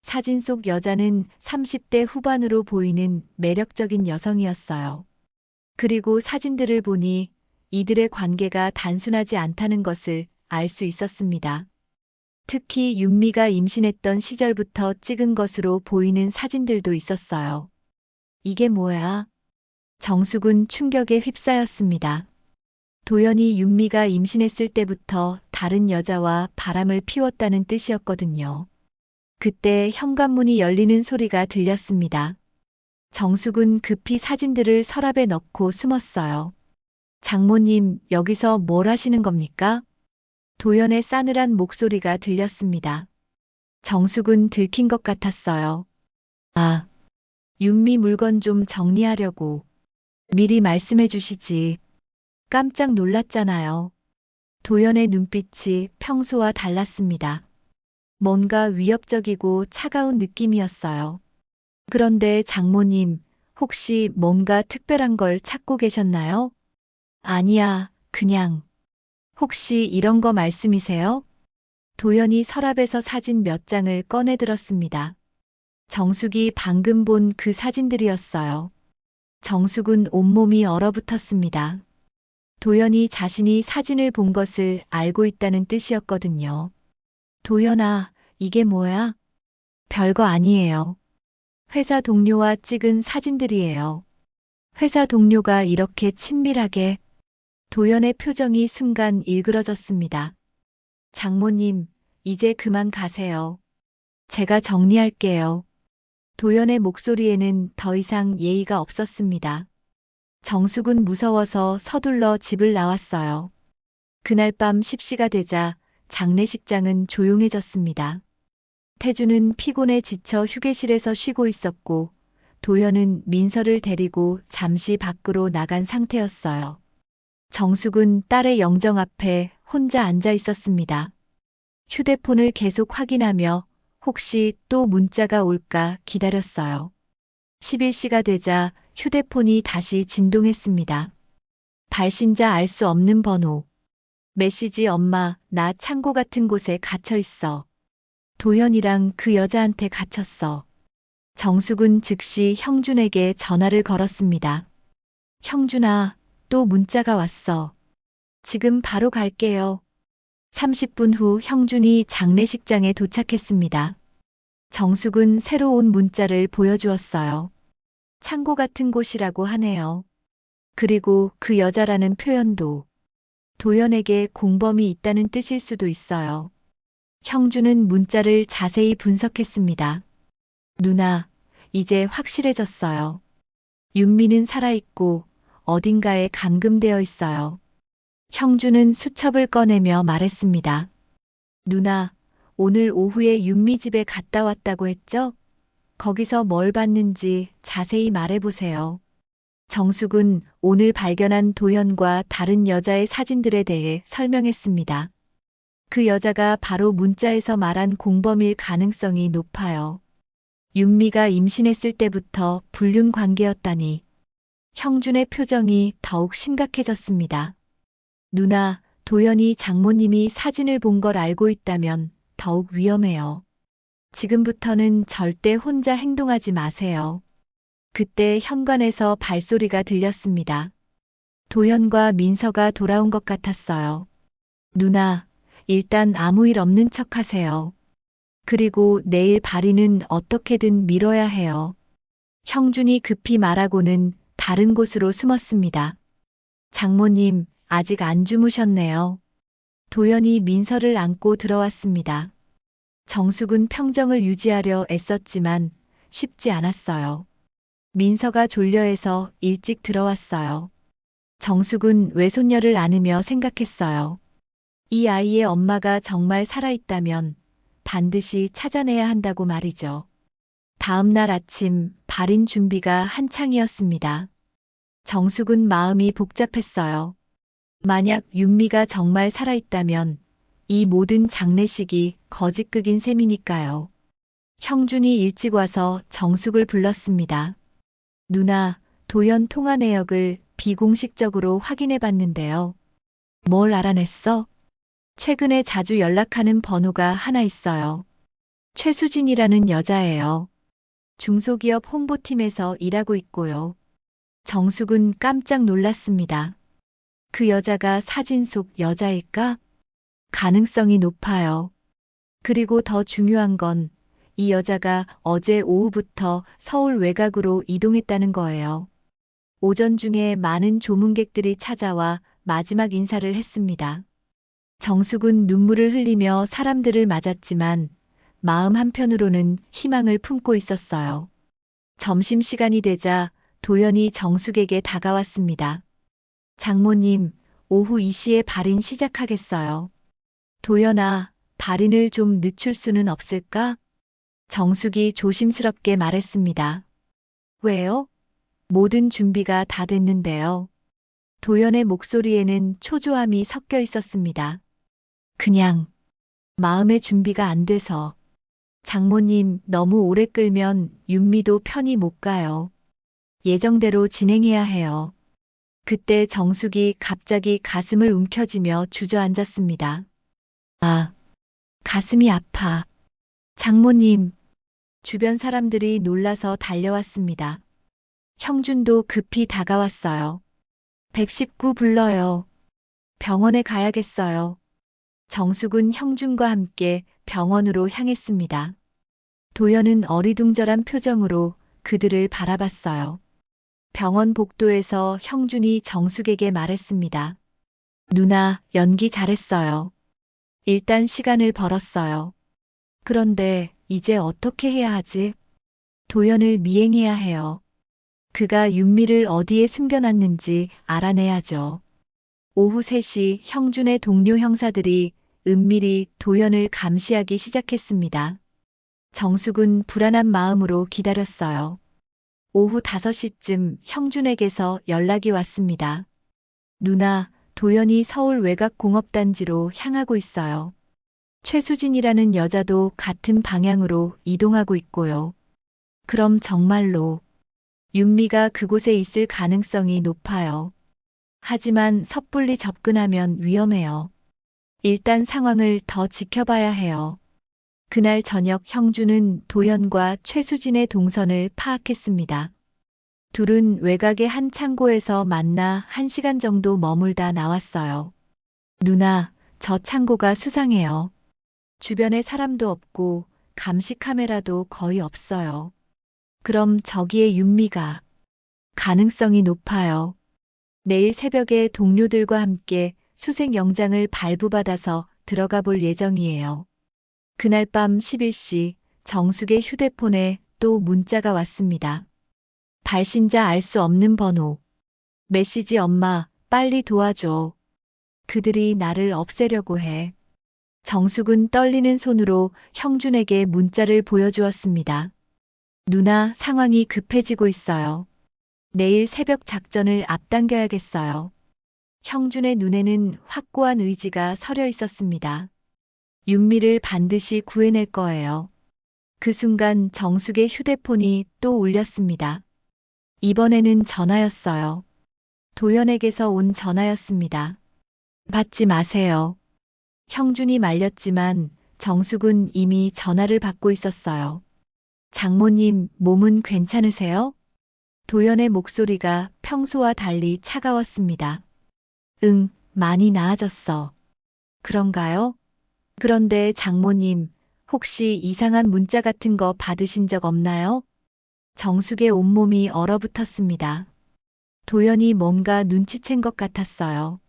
사진 속 여자는 30대 후반으로 보이는 매력적인 여성이었어요. 그리고 사진들을 보니 이들의 관계가 단순하지 않다는 것을 알 수 있었습니다. 특히 윤미가 임신했던 시절부터 찍은 것으로 보이는 사진들도 있었어요. 이게 뭐야? 정숙은 충격에 휩싸였습니다. 도연이 윤미가 임신했을 때부터 다른 여자와 바람을 피웠다는 뜻이었거든요. 그때 현관문이 열리는 소리가 들렸습니다. 정숙은 급히 사진들을 서랍에 넣고 숨었어요. 장모님, 여기서 뭘 하시는 겁니까? 도연의 싸늘한 목소리가 들렸습니다. 정숙은 들킨 것 같았어요. 아, 윤미 물건 좀 정리하려고. 미리 말씀해 주시지. 깜짝 놀랐잖아요. 도연의 눈빛이 평소와 달랐습니다. 뭔가 위협적이고 차가운 느낌이었어요. 그런데 장모님, 혹시 뭔가 특별한 걸 찾고 계셨나요? 아니야, 그냥. 혹시 이런 거 말씀이세요? 도연이 서랍에서 사진 몇 장을 꺼내 들었습니다. 정숙이 방금 본 그 사진들이었어요. 정숙은 온몸이 얼어붙었습니다. 도연이 자신이 사진을 본 것을 알고 있다는 뜻이었거든요. 도연아, 이게 뭐야? 별거 아니에요. 회사 동료와 찍은 사진들이에요. 회사 동료가 이렇게 친밀하게. 도연의 표정이 순간 일그러졌습니다. 장모님, 이제 그만 가세요. 제가 정리할게요. 도연의 목소리에는 더 이상 예의가 없었습니다. 정숙은 무서워서 서둘러 집을 나왔어요. 그날 밤 10시가 되자 장례식장은 조용해졌습니다. 태주는 피곤에 지쳐 휴게실에서 쉬고 있었고, 도연은 민서를 데리고 잠시 밖으로 나간 상태였어요. 정숙은 딸의 영정 앞에 혼자 앉아 있었습니다. 휴대폰을 계속 확인하며 혹시 또 문자가 올까 기다렸어요. 11시가 되자 휴대폰이 다시 진동했습니다. 발신자 알 수 없는 번호. 메시지 엄마, 나 창고 같은 곳에 갇혀 있어. 도현이랑 그 여자한테 갇혔어. 정숙은 즉시 형준에게 전화를 걸었습니다. 형준아, 또 문자가 왔어. 지금 바로 갈게요. 30분 후 형준이 장례식장에 도착했습니다. 정숙은 새로 온 문자를 보여주었어요. 창고 같은 곳이라고 하네요. 그리고 그 여자라는 표현도 도연에게 공범이 있다는 뜻일 수도 있어요. 형준은 문자를 자세히 분석했습니다. 누나, 이제 확실해졌어요. 윤미는 살아있고 어딘가에 감금되어 있어요. 형준은 수첩을 꺼내며 말했습니다. 누나, 오늘 오후에 윤미 집에 갔다 왔다고 했죠? 거기서 뭘 봤는지 자세히 말해보세요. 정숙은 오늘 발견한 도현과 다른 여자의 사진들에 대해 설명했습니다. 그 여자가 바로 문자에서 말한 공범일 가능성이 높아요. 윤미가 임신했을 때부터 불륜 관계였다니. 형준의 표정이 더욱 심각해졌습니다. 누나, 도연이 장모님이 사진을 본 걸 알고 있다면 더욱 위험해요. 지금부터는 절대 혼자 행동하지 마세요. 그때 현관에서 발소리가 들렸습니다. 도연과 민서가 돌아온 것 같았어요. 누나, 일단 아무 일 없는 척 하세요. 그리고 내일 발인은 어떻게든 미뤄야 해요. 형준이 급히 말하고는 다른 곳으로 숨었습니다. 장모님, 아직 안 주무셨네요. 도연이 민서를 안고 들어왔습니다. 정숙은 평정을 유지하려 애썼지만 쉽지 않았어요. 민서가 졸려해서 일찍 들어왔어요. 정숙은 외손녀를 안으며 생각했어요. 이 아이의 엄마가 정말 살아있다면 반드시 찾아내야 한다고 말이죠. 다음 날 아침 발인 준비가 한창이었습니다. 정숙은 마음이 복잡했어요. 만약 윤미가 정말 살아있다면 이 모든 장례식이 거짓극인 셈이니까요. 형준이 일찍 와서 정숙을 불렀습니다. 누나, 도연 통화 내역을 비공식적으로 확인해 봤는데요. 뭘 알아냈어? 최근에 자주 연락하는 번호가 하나 있어요. 최수진이라는 여자예요. 중소기업 홍보팀에서 일하고 있고요. 정숙은 깜짝 놀랐습니다. 그 여자가 사진 속 여자일까? 가능성이 높아요. 그리고 더 중요한 건 이 여자가 어제 오후부터 서울 외곽으로 이동했다는 거예요. 오전 중에 많은 조문객들이 찾아와 마지막 인사를 했습니다. 정숙은 눈물을 흘리며 사람들을 맞았지만 마음 한편으로는 희망을 품고 있었어요. 점심시간이 되자 도연이 정숙에게 다가왔습니다. 장모님, 오후 2시에 발인 시작하겠어요. 도연아, 발인을 좀 늦출 수는 없을까? 정숙이 조심스럽게 말했습니다. 왜요? 모든 준비가 다 됐는데요. 도연의 목소리에는 초조함이 섞여 있었습니다. 그냥 마음의 준비가 안 돼서. 장모님, 너무 오래 끌면 윤미도 편히 못 가요. 예정대로 진행해야 해요. 그때 정숙이 갑자기 가슴을 움켜쥐며 주저앉았습니다. 아, 가슴이 아파. 장모님. 주변 사람들이 놀라서 달려왔습니다. 형준도 급히 다가왔어요. 119 불러요. 병원에 가야겠어요. 정숙은 형준과 함께 병원으로 향했습니다. 도연은 어리둥절한 표정으로 그들을 바라봤어요. 병원 복도에서 형준이 정숙에게 말했습니다. 누나, 연기 잘했어요. 일단 시간을 벌었어요. 그런데 이제 어떻게 해야 하지? 도연을 미행해야 해요. 그가 윤미를 어디에 숨겨놨는지 알아내야죠. 오후 3시 형준의 동료 형사들이 은밀히 도연을 감시하기 시작했습니다. 정숙은 불안한 마음으로 기다렸어요. 오후 5시쯤 형준에게서 연락이 왔습니다. 누나, 도연이 서울 외곽공업단지로 향하고 있어요. 최수진이라는 여자도 같은 방향으로 이동하고 있고요. 그럼 정말로 윤미가 그곳에 있을 가능성이 높아요. 하지만 섣불리 접근하면 위험해요. 일단 상황을 더 지켜봐야 해요. 그날 저녁 형준은 도연과 최수진의 동선을 파악했습니다. 둘은 외곽의 한 창고에서 만나 1시간 정도 머물다 나왔어요. 누나, 저 창고가 수상해요. 주변에 사람도 없고 감시 카메라도 거의 없어요. 그럼 저기에 윤미가 가능성이 높아요. 내일 새벽에 동료들과 함께 수색 영장을 발부받아서 들어가 볼 예정이에요. 그날 밤 11시 정숙의 휴대폰에 또 문자가 왔습니다. 발신자 알 수 없는 번호. 메시지 엄마, 빨리 도와줘. 그들이 나를 없애려고 해. 정숙은 떨리는 손으로 형준에게 문자를 보여주었습니다. 누나, 상황이 급해지고 있어요. 내일 새벽 작전을 앞당겨야겠어요. 형준의 눈에는 확고한 의지가 서려 있었습니다. 윤미를 반드시 구해낼 거예요. 그 순간 정숙의 휴대폰이 또 울렸습니다. 이번에는 전화였어요. 도연에게서 온 전화였습니다. 받지 마세요. 형준이 말렸지만 정숙은 이미 전화를 받고 있었어요. 장모님, 몸은 괜찮으세요? 도연의 목소리가 평소와 달리 차가웠습니다. 응, 많이 나아졌어. 그런가요? 그런데 장모님, 혹시 이상한 문자 같은 거 받으신 적 없나요? 정숙의 온몸이 얼어붙었습니다. 도연이 뭔가 눈치챈 것 같았어요.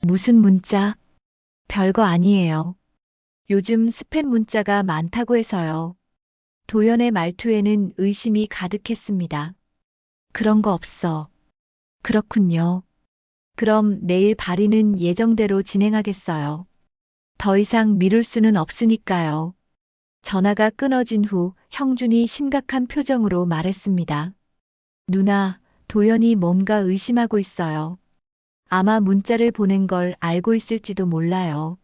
무슨 문자? 별거 아니에요. 요즘 스팸 문자가 많다고 해서요. 도연의 말투에는 의심이 가득했습니다. 그런 거 없어. 그렇군요. 그럼 내일 발의는 예정대로 진행하겠어요. 더 이상 미룰 수는 없으니까요. 전화가 끊어진 후 형준이 심각한 표정으로 말했습니다. 누나, 도연이 뭔가 의심하고 있어요. 아마 문자를 보낸 걸 알고 있을지도 몰라요.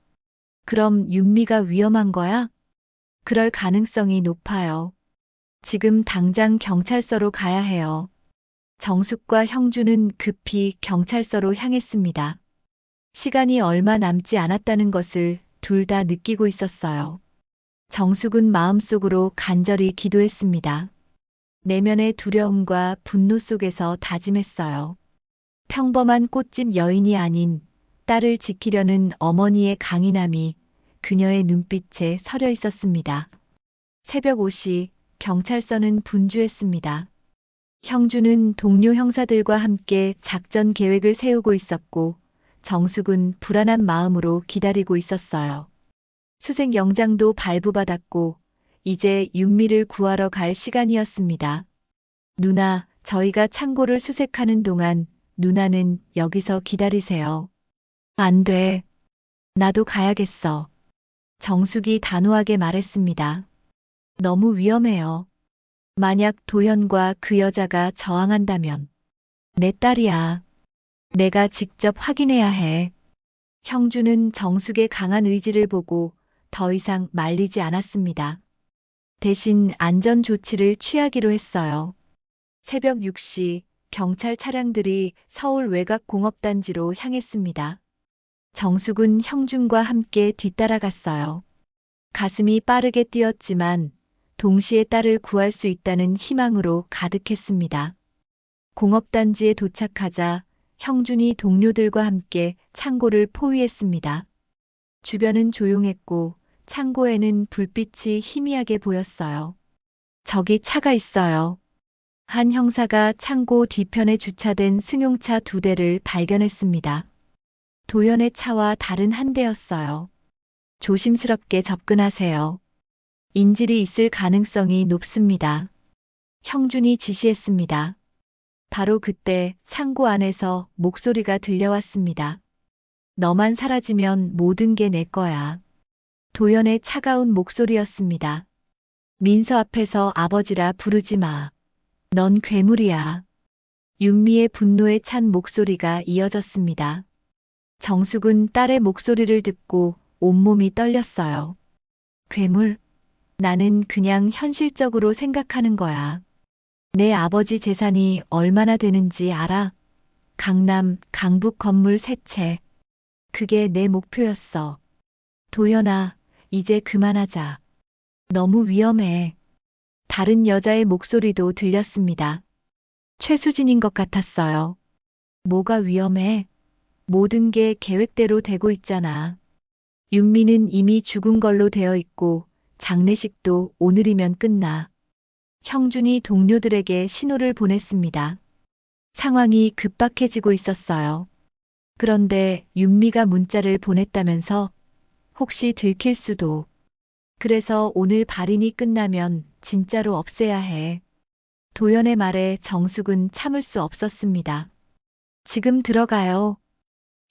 그럼 윤미가 위험한 거야? 그럴 가능성이 높아요. 지금 당장 경찰서로 가야 해요. 정숙과 형준은 급히 경찰서로 향했습니다. 시간이 얼마 남지 않았다는 것을 둘 다 느끼고 있었어요. 정숙은 마음속으로 간절히 기도했습니다. 내면의 두려움과 분노 속에서 다짐했어요. 평범한 꽃집 여인이 아닌 딸을 지키려는 어머니의 강인함이 그녀의 눈빛에 서려 있었습니다. 새벽 5시 경찰서는 분주했습니다. 형준은 동료 형사들과 함께 작전 계획을 세우고 있었고 정숙은 불안한 마음으로 기다리고 있었어요. 수색 영장도 발부받았고 이제 윤미를 구하러 갈 시간이었습니다. 누나, 저희가 창고를 수색하는 동안 누나는 여기서 기다리세요. 안 돼. 나도 가야겠어. 정숙이 단호하게 말했습니다. 너무 위험해요. 만약 도현과 그 여자가 저항한다면 내 딸이야. 내가 직접 확인해야 해. 형준은 정숙의 강한 의지를 보고 더 이상 말리지 않았습니다. 대신 안전 조치를 취하기로 했어요. 새벽 6시 경찰 차량들이 서울 외곽 공업단지로 향했습니다. 정숙은 형준과 함께 뒤따라갔어요. 가슴이 빠르게 뛰었지만 동시에 딸을 구할 수 있다는 희망으로 가득했습니다. 공업단지에 도착하자 형준이 동료들과 함께 창고를 포위했습니다. 주변은 조용했고 창고에는 불빛이 희미하게 보였어요. 저기 차가 있어요. 한 형사가 창고 뒤편에 주차된 승용차 2대를 발견했습니다. 도연의 차와 다른 한 대였어요. 조심스럽게 접근하세요. 인질이 있을 가능성이 높습니다. 형준이 지시했습니다. 바로 그때 창고 안에서 목소리가 들려왔습니다. 너만 사라지면 모든 게 내 거야. 도연의 차가운 목소리였습니다. 민서 앞에서 아버지라 부르지 마. 넌 괴물이야. 윤미의 분노에 찬 목소리가 이어졌습니다. 정숙은 딸의 목소리를 듣고 온몸이 떨렸어요. 괴물? 나는 그냥 현실적으로 생각하는 거야. 내 아버지 재산이 얼마나 되는지 알아? 강남, 강북 건물 3채. 그게 내 목표였어. 도연아, 이제 그만하자. 너무 위험해. 다른 여자의 목소리도 들렸습니다. 최수진인 것 같았어요. 뭐가 위험해? 모든 게 계획대로 되고 있잖아. 윤미는 이미 죽은 걸로 되어 있고 장례식도 오늘이면 끝나. 형준이 동료들에게 신호를 보냈습니다. 상황이 급박해지고 있었어요. 그런데 윤미가 문자를 보냈다면서 혹시 들킬 수도. 그래서 오늘 발인이 끝나면 진짜로 없애야 해. 도연의 말에 정숙은 참을 수 없었습니다. 지금 들어가요.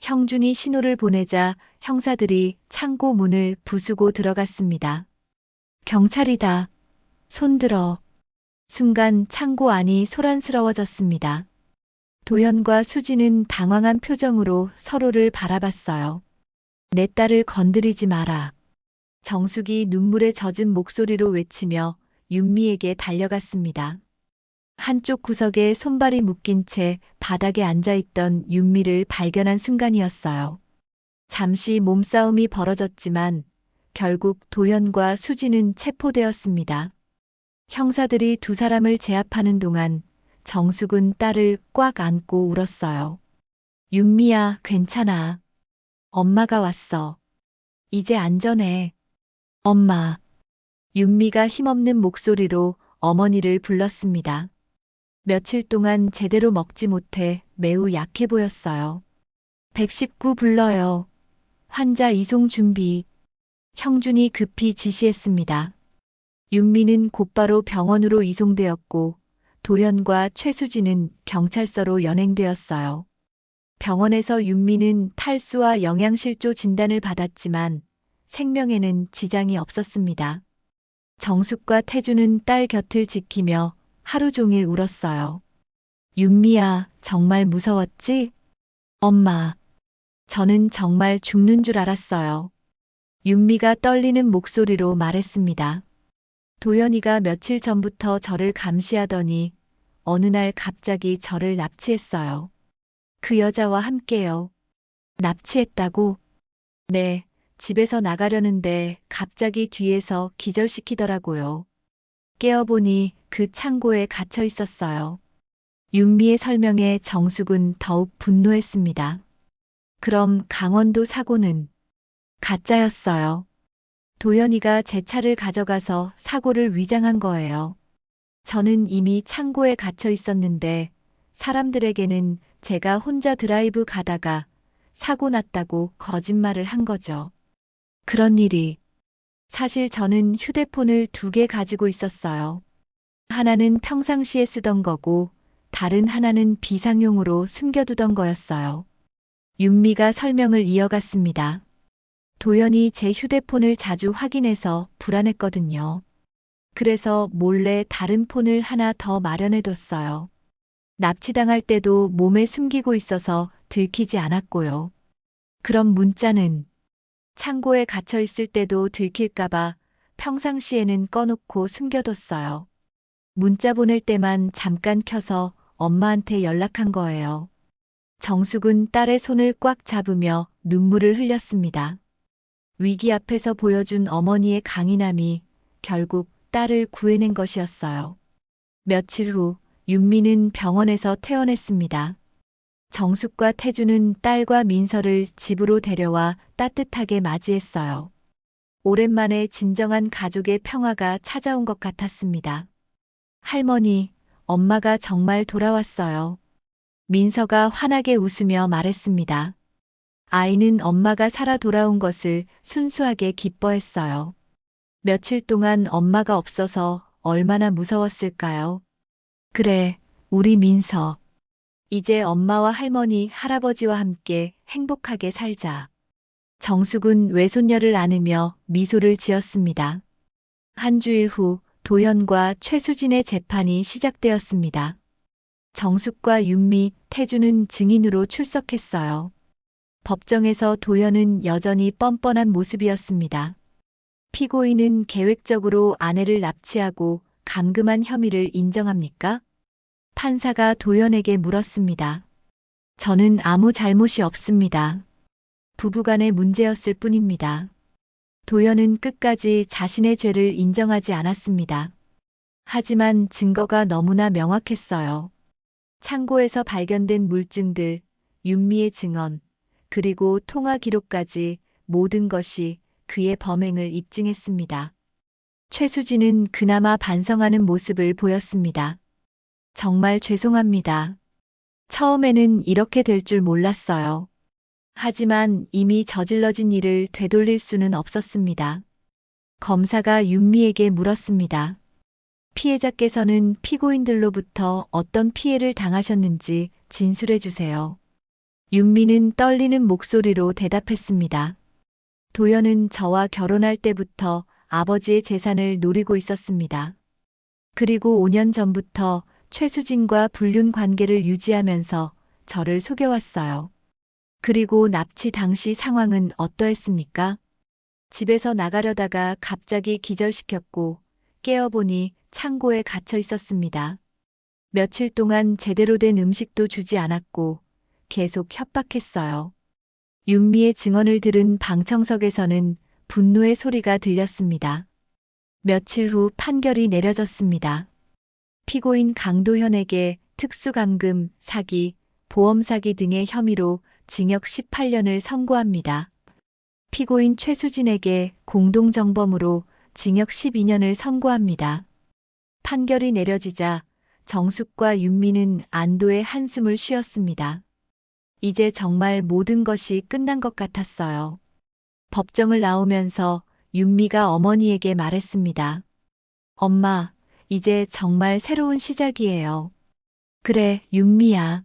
형준이 신호를 보내자 형사들이 창고 문을 부수고 들어갔습니다. 경찰이다. 손들어. 순간 창고 안이 소란스러워졌습니다. 도연과 수지는 당황한 표정으로 서로를 바라봤어요. 내 딸을 건드리지 마라. 정숙이 눈물에 젖은 목소리로 외치며 윤미에게 달려갔습니다. 한쪽 구석에 손발이 묶인 채 바닥에 앉아있던 윤미를 발견한 순간이었어요. 잠시 몸싸움이 벌어졌지만 결국 도연과 수지는 체포되었습니다. 형사들이 두 사람을 제압하는 동안 정숙은 딸을 꽉 안고 울었어요. 윤미야, 괜찮아. 엄마가 왔어. 이제 안전해. 엄마. 윤미가 힘없는 목소리로 어머니를 불렀습니다. 며칠 동안 제대로 먹지 못해 매우 약해 보였어요. 119 불러요. 환자 이송 준비. 형준이 급히 지시했습니다. 윤미는 곧바로 병원으로 이송되었고 도연과 최수진은 경찰서로 연행되었어요. 병원에서 윤미는 탈수와 영양실조 진단을 받았지만 생명에는 지장이 없었습니다. 정숙과 태주는 딸 곁을 지키며 하루 종일 울었어요. 윤미야, 정말 무서웠지? 엄마, 저는 정말 죽는 줄 알았어요. 윤미가 떨리는 목소리로 말했습니다. 도연이가 며칠 전부터 저를 감시하더니 어느 날 갑자기 저를 납치했어요. 그 여자와 함께요. 납치했다고? 네, 집에서 나가려는데 갑자기 뒤에서 기절시키더라고요. 깨어보니 그 창고에 갇혀 있었어요. 윤미의 설명에 정숙은 더욱 분노했습니다. 그럼 강원도 사고는 가짜였어요. 도연이가 제 차를 가져가서 사고를 위장한 거예요. 저는 이미 창고에 갇혀 있었는데 사람들에게는 제가 혼자 드라이브 가다가 사고 났다고 거짓말을 한 거죠. 그런 일이. 사실 저는 휴대폰을 2개 가지고 있었어요. 하나는 평상시에 쓰던 거고 다른 하나는 비상용으로 숨겨두던 거였어요. 윤미가 설명을 이어갔습니다. 도연이 제 휴대폰을 자주 확인해서 불안했거든요. 그래서 몰래 다른 폰을 하나 더 마련해뒀어요. 납치당할 때도 몸에 숨기고 있어서 들키지 않았고요. 그럼 문자는 창고에 갇혀 있을 때도 들킬까봐 평상시에는 꺼놓고 숨겨뒀어요. 문자 보낼 때만 잠깐 켜서 엄마한테 연락한 거예요. 정숙은 딸의 손을 꽉 잡으며 눈물을 흘렸습니다. 위기 앞에서 보여준 어머니의 강인함이 결국 딸을 구해낸 것이었어요. 며칠 후 윤미는 병원에서 퇴원했습니다. 정숙과 태주는 딸과 민서를 집으로 데려와 따뜻하게 맞이했어요. 오랜만에 진정한 가족의 평화가 찾아온 것 같았습니다. 할머니, 엄마가 정말 돌아왔어요. 민서가 환하게 웃으며 말했습니다. 아이는 엄마가 살아 돌아온 것을 순수하게 기뻐했어요. 며칠 동안 엄마가 없어서 얼마나 무서웠을까요? 그래, 우리 민서. 이제 엄마와 할머니, 할아버지와 함께 행복하게 살자. 정숙은 외손녀를 안으며 미소를 지었습니다. 한 주일 후 도현과 최수진의 재판이 시작되었습니다. 정숙과 윤미, 태주는 증인으로 출석했어요. 법정에서 도현은 여전히 뻔뻔한 모습이었습니다. 피고인은 계획적으로 아내를 납치하고 감금한 혐의를 인정합니까? 판사가 도현에게 물었습니다. 저는 아무 잘못이 없습니다. 부부간의 문제였을 뿐입니다. 도현은 끝까지 자신의 죄를 인정하지 않았습니다. 하지만 증거가 너무나 명확했어요. 창고에서 발견된 물증들, 윤미의 증언, 그리고 통화 기록까지 모든 것이 그의 범행을 입증했습니다. 최수진은 그나마 반성하는 모습을 보였습니다. 정말 죄송합니다. 처음에는 이렇게 될 줄 몰랐어요. 하지만 이미 저질러진 일을 되돌릴 수는 없었습니다. 검사가 윤미에게 물었습니다. 피해자께서는 피고인들로부터 어떤 피해를 당하셨는지 진술해 주세요. 윤미는 떨리는 목소리로 대답했습니다. 도현은 저와 결혼할 때부터 아버지의 재산을 노리고 있었습니다. 그리고 5년 전부터 최수진과 불륜 관계를 유지하면서 저를 속여왔어요. 그리고 납치 당시 상황은 어떠했습니까? 집에서 나가려다가 갑자기 기절시켰고 깨어보니 창고에 갇혀 있었습니다. 며칠 동안 제대로 된 음식도 주지 않았고 계속 협박했어요. 윤미의 증언을 들은 방청석에서는 분노의 소리가 들렸습니다. 며칠 후 판결이 내려졌습니다. 피고인 강도현에게 특수감금, 사기, 보험사기 등의 혐의로 징역 18년을 선고합니다. 피고인 최수진에게 공동정범으로 징역 12년을 선고합니다. 판결이 내려지자 정숙과 윤미는 안도의 한숨을 쉬었습니다. 이제 정말 모든 것이 끝난 것 같았어요. 법정을 나오면서 윤미가 어머니에게 말했습니다. 엄마, 이제 정말 새로운 시작이에요. 그래, 윤미야.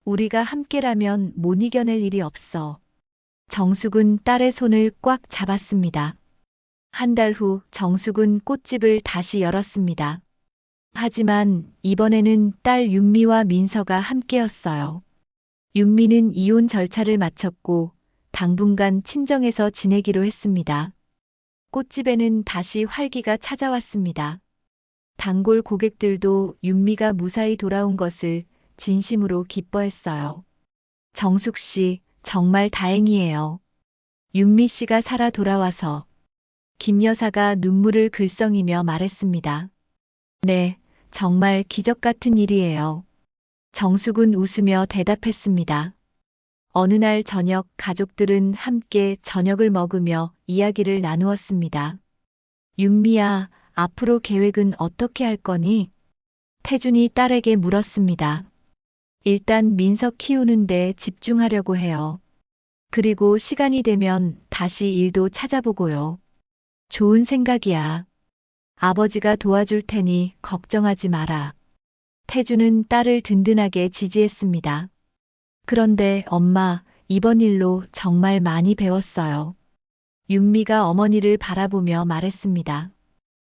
우리가 함께라면 못 이겨낼 일이 없어. 정숙은 딸의 손을 꽉 잡았습니다. 한 달 후 정숙은 꽃집을 다시 열었습니다. 하지만 이번에는 딸 윤미와 민서가 함께였어요. 윤미는 이혼 절차를 마쳤고 당분간 친정에서 지내기로 했습니다. 꽃집에는 다시 활기가 찾아왔습니다. 단골 고객들도 윤미가 무사히 돌아온 것을 진심으로 기뻐했어요. 정숙 씨, 정말 다행이에요. 윤미 씨가 살아 돌아와서. 김 여사가 눈물을 글썽이며 말했습니다. 네, 정말 기적 같은 일이에요. 정숙은 웃으며 대답했습니다. 어느 날 저녁 가족들은 함께 저녁을 먹으며 이야기를 나누었습니다. 윤미야, 앞으로 계획은 어떻게 할 거니? 태준이 딸에게 물었습니다. 일단 민서 키우는 데 집중하려고 해요. 그리고 시간이 되면 다시 일도 찾아보고요. 좋은 생각이야. 아버지가 도와줄 테니 걱정하지 마라. 태주는 딸을 든든하게 지지했습니다. 그런데 엄마, 이번 일로 정말 많이 배웠어요. 윤미가 어머니를 바라보며 말했습니다.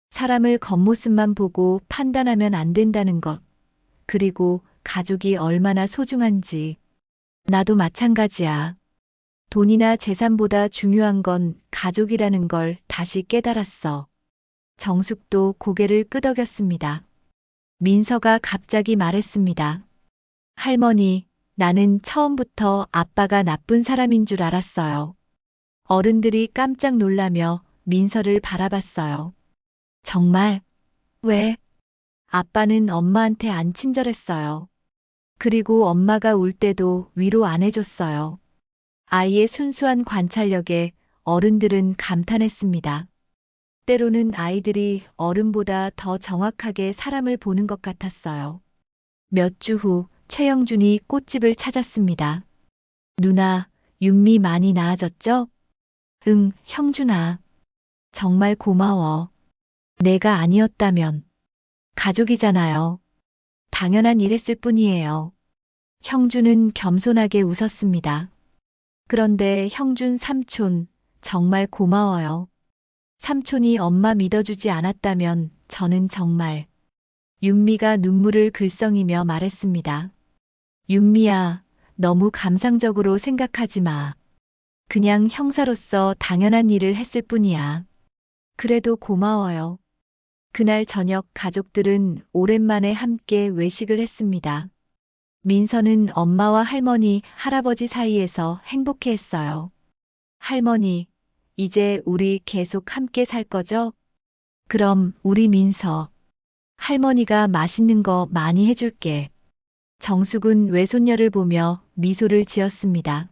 사람을 겉모습만 보고 판단하면 안 된다는 것. 그리고 가족이 얼마나 소중한지. 나도 마찬가지야. 돈이나 재산보다 중요한 건 가족이라는 걸 다시 깨달았어. 정숙도 고개를 끄덕였습니다. 민서가 갑자기 말했습니다. 할머니, 나는 처음부터 아빠가 나쁜 사람인 줄 알았어요. 어른들이 깜짝 놀라며 민서를 바라봤어요. 정말? 왜? 아빠는 엄마한테 안 친절했어요. 그리고 엄마가 울 때도 위로 안 해줬어요. 아이의 순수한 관찰력에 어른들은 감탄했습니다. 때로는 아이들이 어른보다 더 정확하게 사람을 보는 것 같았어요. 몇 주 후 최영준이 꽃집을 찾았습니다. 누나, 윤미 많이 나아졌죠? 응, 형준아. 정말 고마워. 내가 아니었다면 가족이잖아요. 당연한 일 했을 뿐이에요. 형준은 겸손하게 웃었습니다. 그런데 형준 삼촌, 정말 고마워요. 삼촌이 엄마 믿어주지 않았다면 저는 정말. 윤미가 눈물을 글썽이며 말했습니다. 윤미야, 너무 감상적으로 생각하지 마. 그냥 형사로서 당연한 일을 했을 뿐이야. 그래도 고마워요. 그날 저녁 가족들은 오랜만에 함께 외식을 했습니다. 민서는 엄마와 할머니, 할아버지 사이에서 행복해했어요. 할머니, 이제 우리 계속 함께 살 거죠? 그럼 우리 민서. 할머니가 맛있는 거 많이 해줄게. 정숙은 외손녀를 보며 미소를 지었습니다.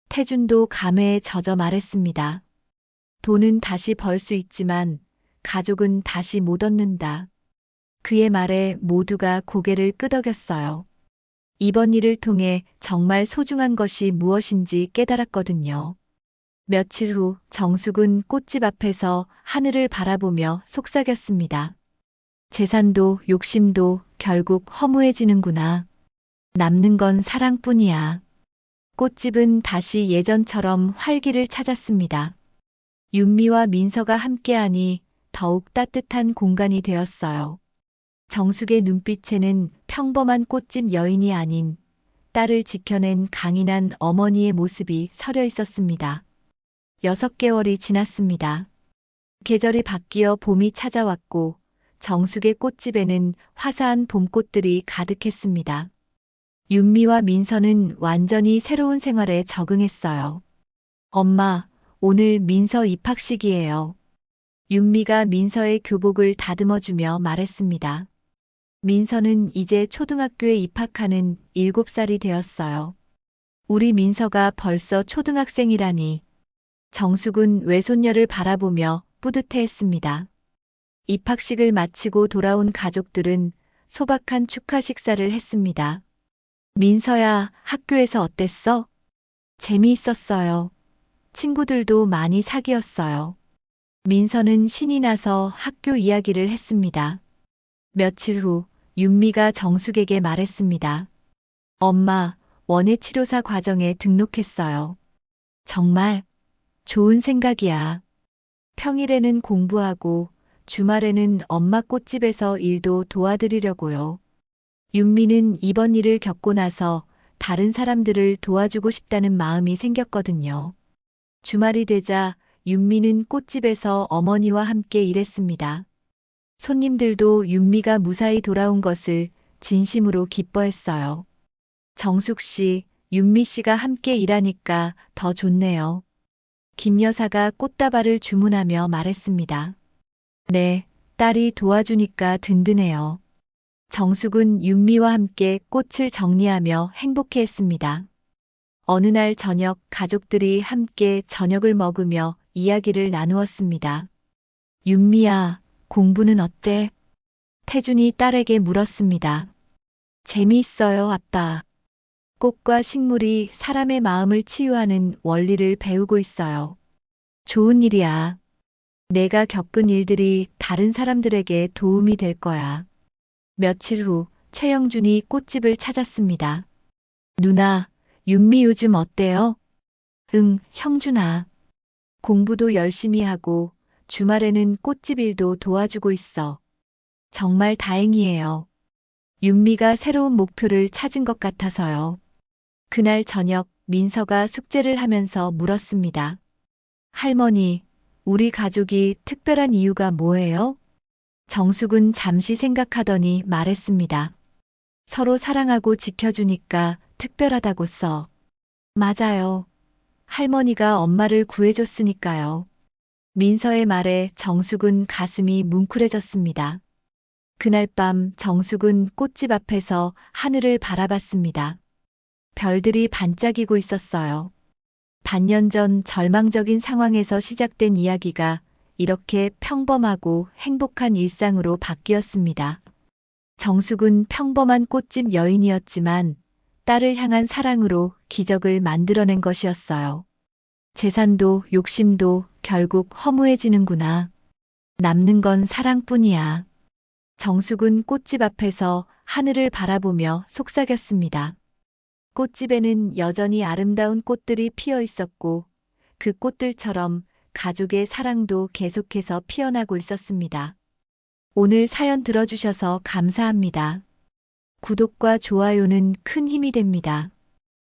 태준도 감회에 젖어 말했습니다. 돈은 다시 벌 수 있지만 가족은 다시 못 얻는다. 그의 말에 모두가 고개를 끄덕였어요. 이번 일을 통해 정말 소중한 것이 무엇인지 깨달았거든요. 며칠 후 정숙은 꽃집 앞에서 하늘을 바라보며 속삭였습니다. 재산도 욕심도 결국 허무해지는구나. 남는 건 사랑뿐이야. 꽃집은 다시 예전처럼 활기를 찾았습니다. 윤미와 민서가 함께하니 더욱 따뜻한 공간이 되었어요. 정숙의 눈빛에는 평범한 꽃집 여인이 아닌 딸을 지켜낸 강인한 어머니의 모습이 서려 있었습니다. 6개월이 지났습니다. 계절이 바뀌어 봄이 찾아왔고 정숙의 꽃집에는 화사한 봄꽃들이 가득했습니다. 윤미와 민서는 완전히 새로운 생활에 적응했어요. 엄마, 오늘 민서 입학식이에요. 윤미가 민서의 교복을 다듬어주며 말했습니다. 민서는 이제 초등학교에 입학하는 7살이 되었어요. 우리 민서가 벌써 초등학생이라니. 정숙은 외손녀를 바라보며 뿌듯해했습니다. 입학식을 마치고 돌아온 가족들은 소박한 축하 식사를 했습니다. 민서야, 학교에서 어땠어? 재미있었어요. 친구들도 많이 사귀었어요. 민서는 신이 나서 학교 이야기를 했습니다. 며칠 후 윤미가 정숙에게 말했습니다. 엄마, 원예치료사 과정에 등록했어요. 정말 좋은 생각이야. 평일에는 공부하고 주말에는 엄마 꽃집에서 일도 도와드리려고요. 윤미는 이번 일을 겪고 나서 다른 사람들을 도와주고 싶다는 마음이 생겼거든요. 주말이 되자 윤미는 꽃집에서 어머니와 함께 일했습니다. 손님들도 윤미가 무사히 돌아온 것을 진심으로 기뻐했어요. 정숙 씨, 윤미 씨가 함께 일하니까 더 좋네요. 김 여사가 꽃다발을 주문하며 말했습니다. 네, 딸이 도와주니까 든든해요. 정숙은 윤미와 함께 꽃을 정리하며 행복해했습니다. 어느 날 저녁 가족들이 함께 저녁을 먹으며 이야기를 나누었습니다. 윤미야, 공부는 어때? 태준이 딸에게 물었습니다. 재미있어요, 아빠. 꽃과 식물이 사람의 마음을 치유하는 원리를 배우고 있어요. 좋은 일이야. 내가 겪은 일들이 다른 사람들에게 도움이 될 거야. 며칠 후 최영준이 꽃집을 찾았습니다. 누나, 윤미 요즘 어때요? 응, 형준아. 공부도 열심히 하고 주말에는 꽃집 일도 도와주고 있어. 정말 다행이에요. 윤미가 새로운 목표를 찾은 것 같아서요. 그날 저녁 민서가 숙제를 하면서 물었습니다. 할머니, 우리 가족이 특별한 이유가 뭐예요? 정숙은 잠시 생각하더니 말했습니다. 서로 사랑하고 지켜주니까 특별하다고 써. 맞아요. 할머니가 엄마를 구해줬으니까요. 민서의 말에 정숙은 가슴이 뭉클해졌습니다. 그날 밤 정숙은 꽃집 앞에서 하늘을 바라봤습니다. 별들이 반짝이고 있었어요. 반년 전 절망적인 상황에서 시작된 이야기가 이렇게 평범하고 행복한 일상으로 바뀌었습니다. 정숙은 평범한 꽃집 여인이었지만 딸을 향한 사랑으로 기적을 만들어낸 것이었어요. 재산도 욕심도 결국 허무해지는구나. 남는 건 사랑뿐이야. 정숙은 꽃집 앞에서 하늘을 바라보며 속삭였습니다. 꽃집에는 여전히 아름다운 꽃들이 피어 있었고 그 꽃들처럼 가족의 사랑도 계속해서 피어나고 있었습니다. 오늘 사연 들어주셔서 감사합니다. 구독과 좋아요는 큰 힘이 됩니다.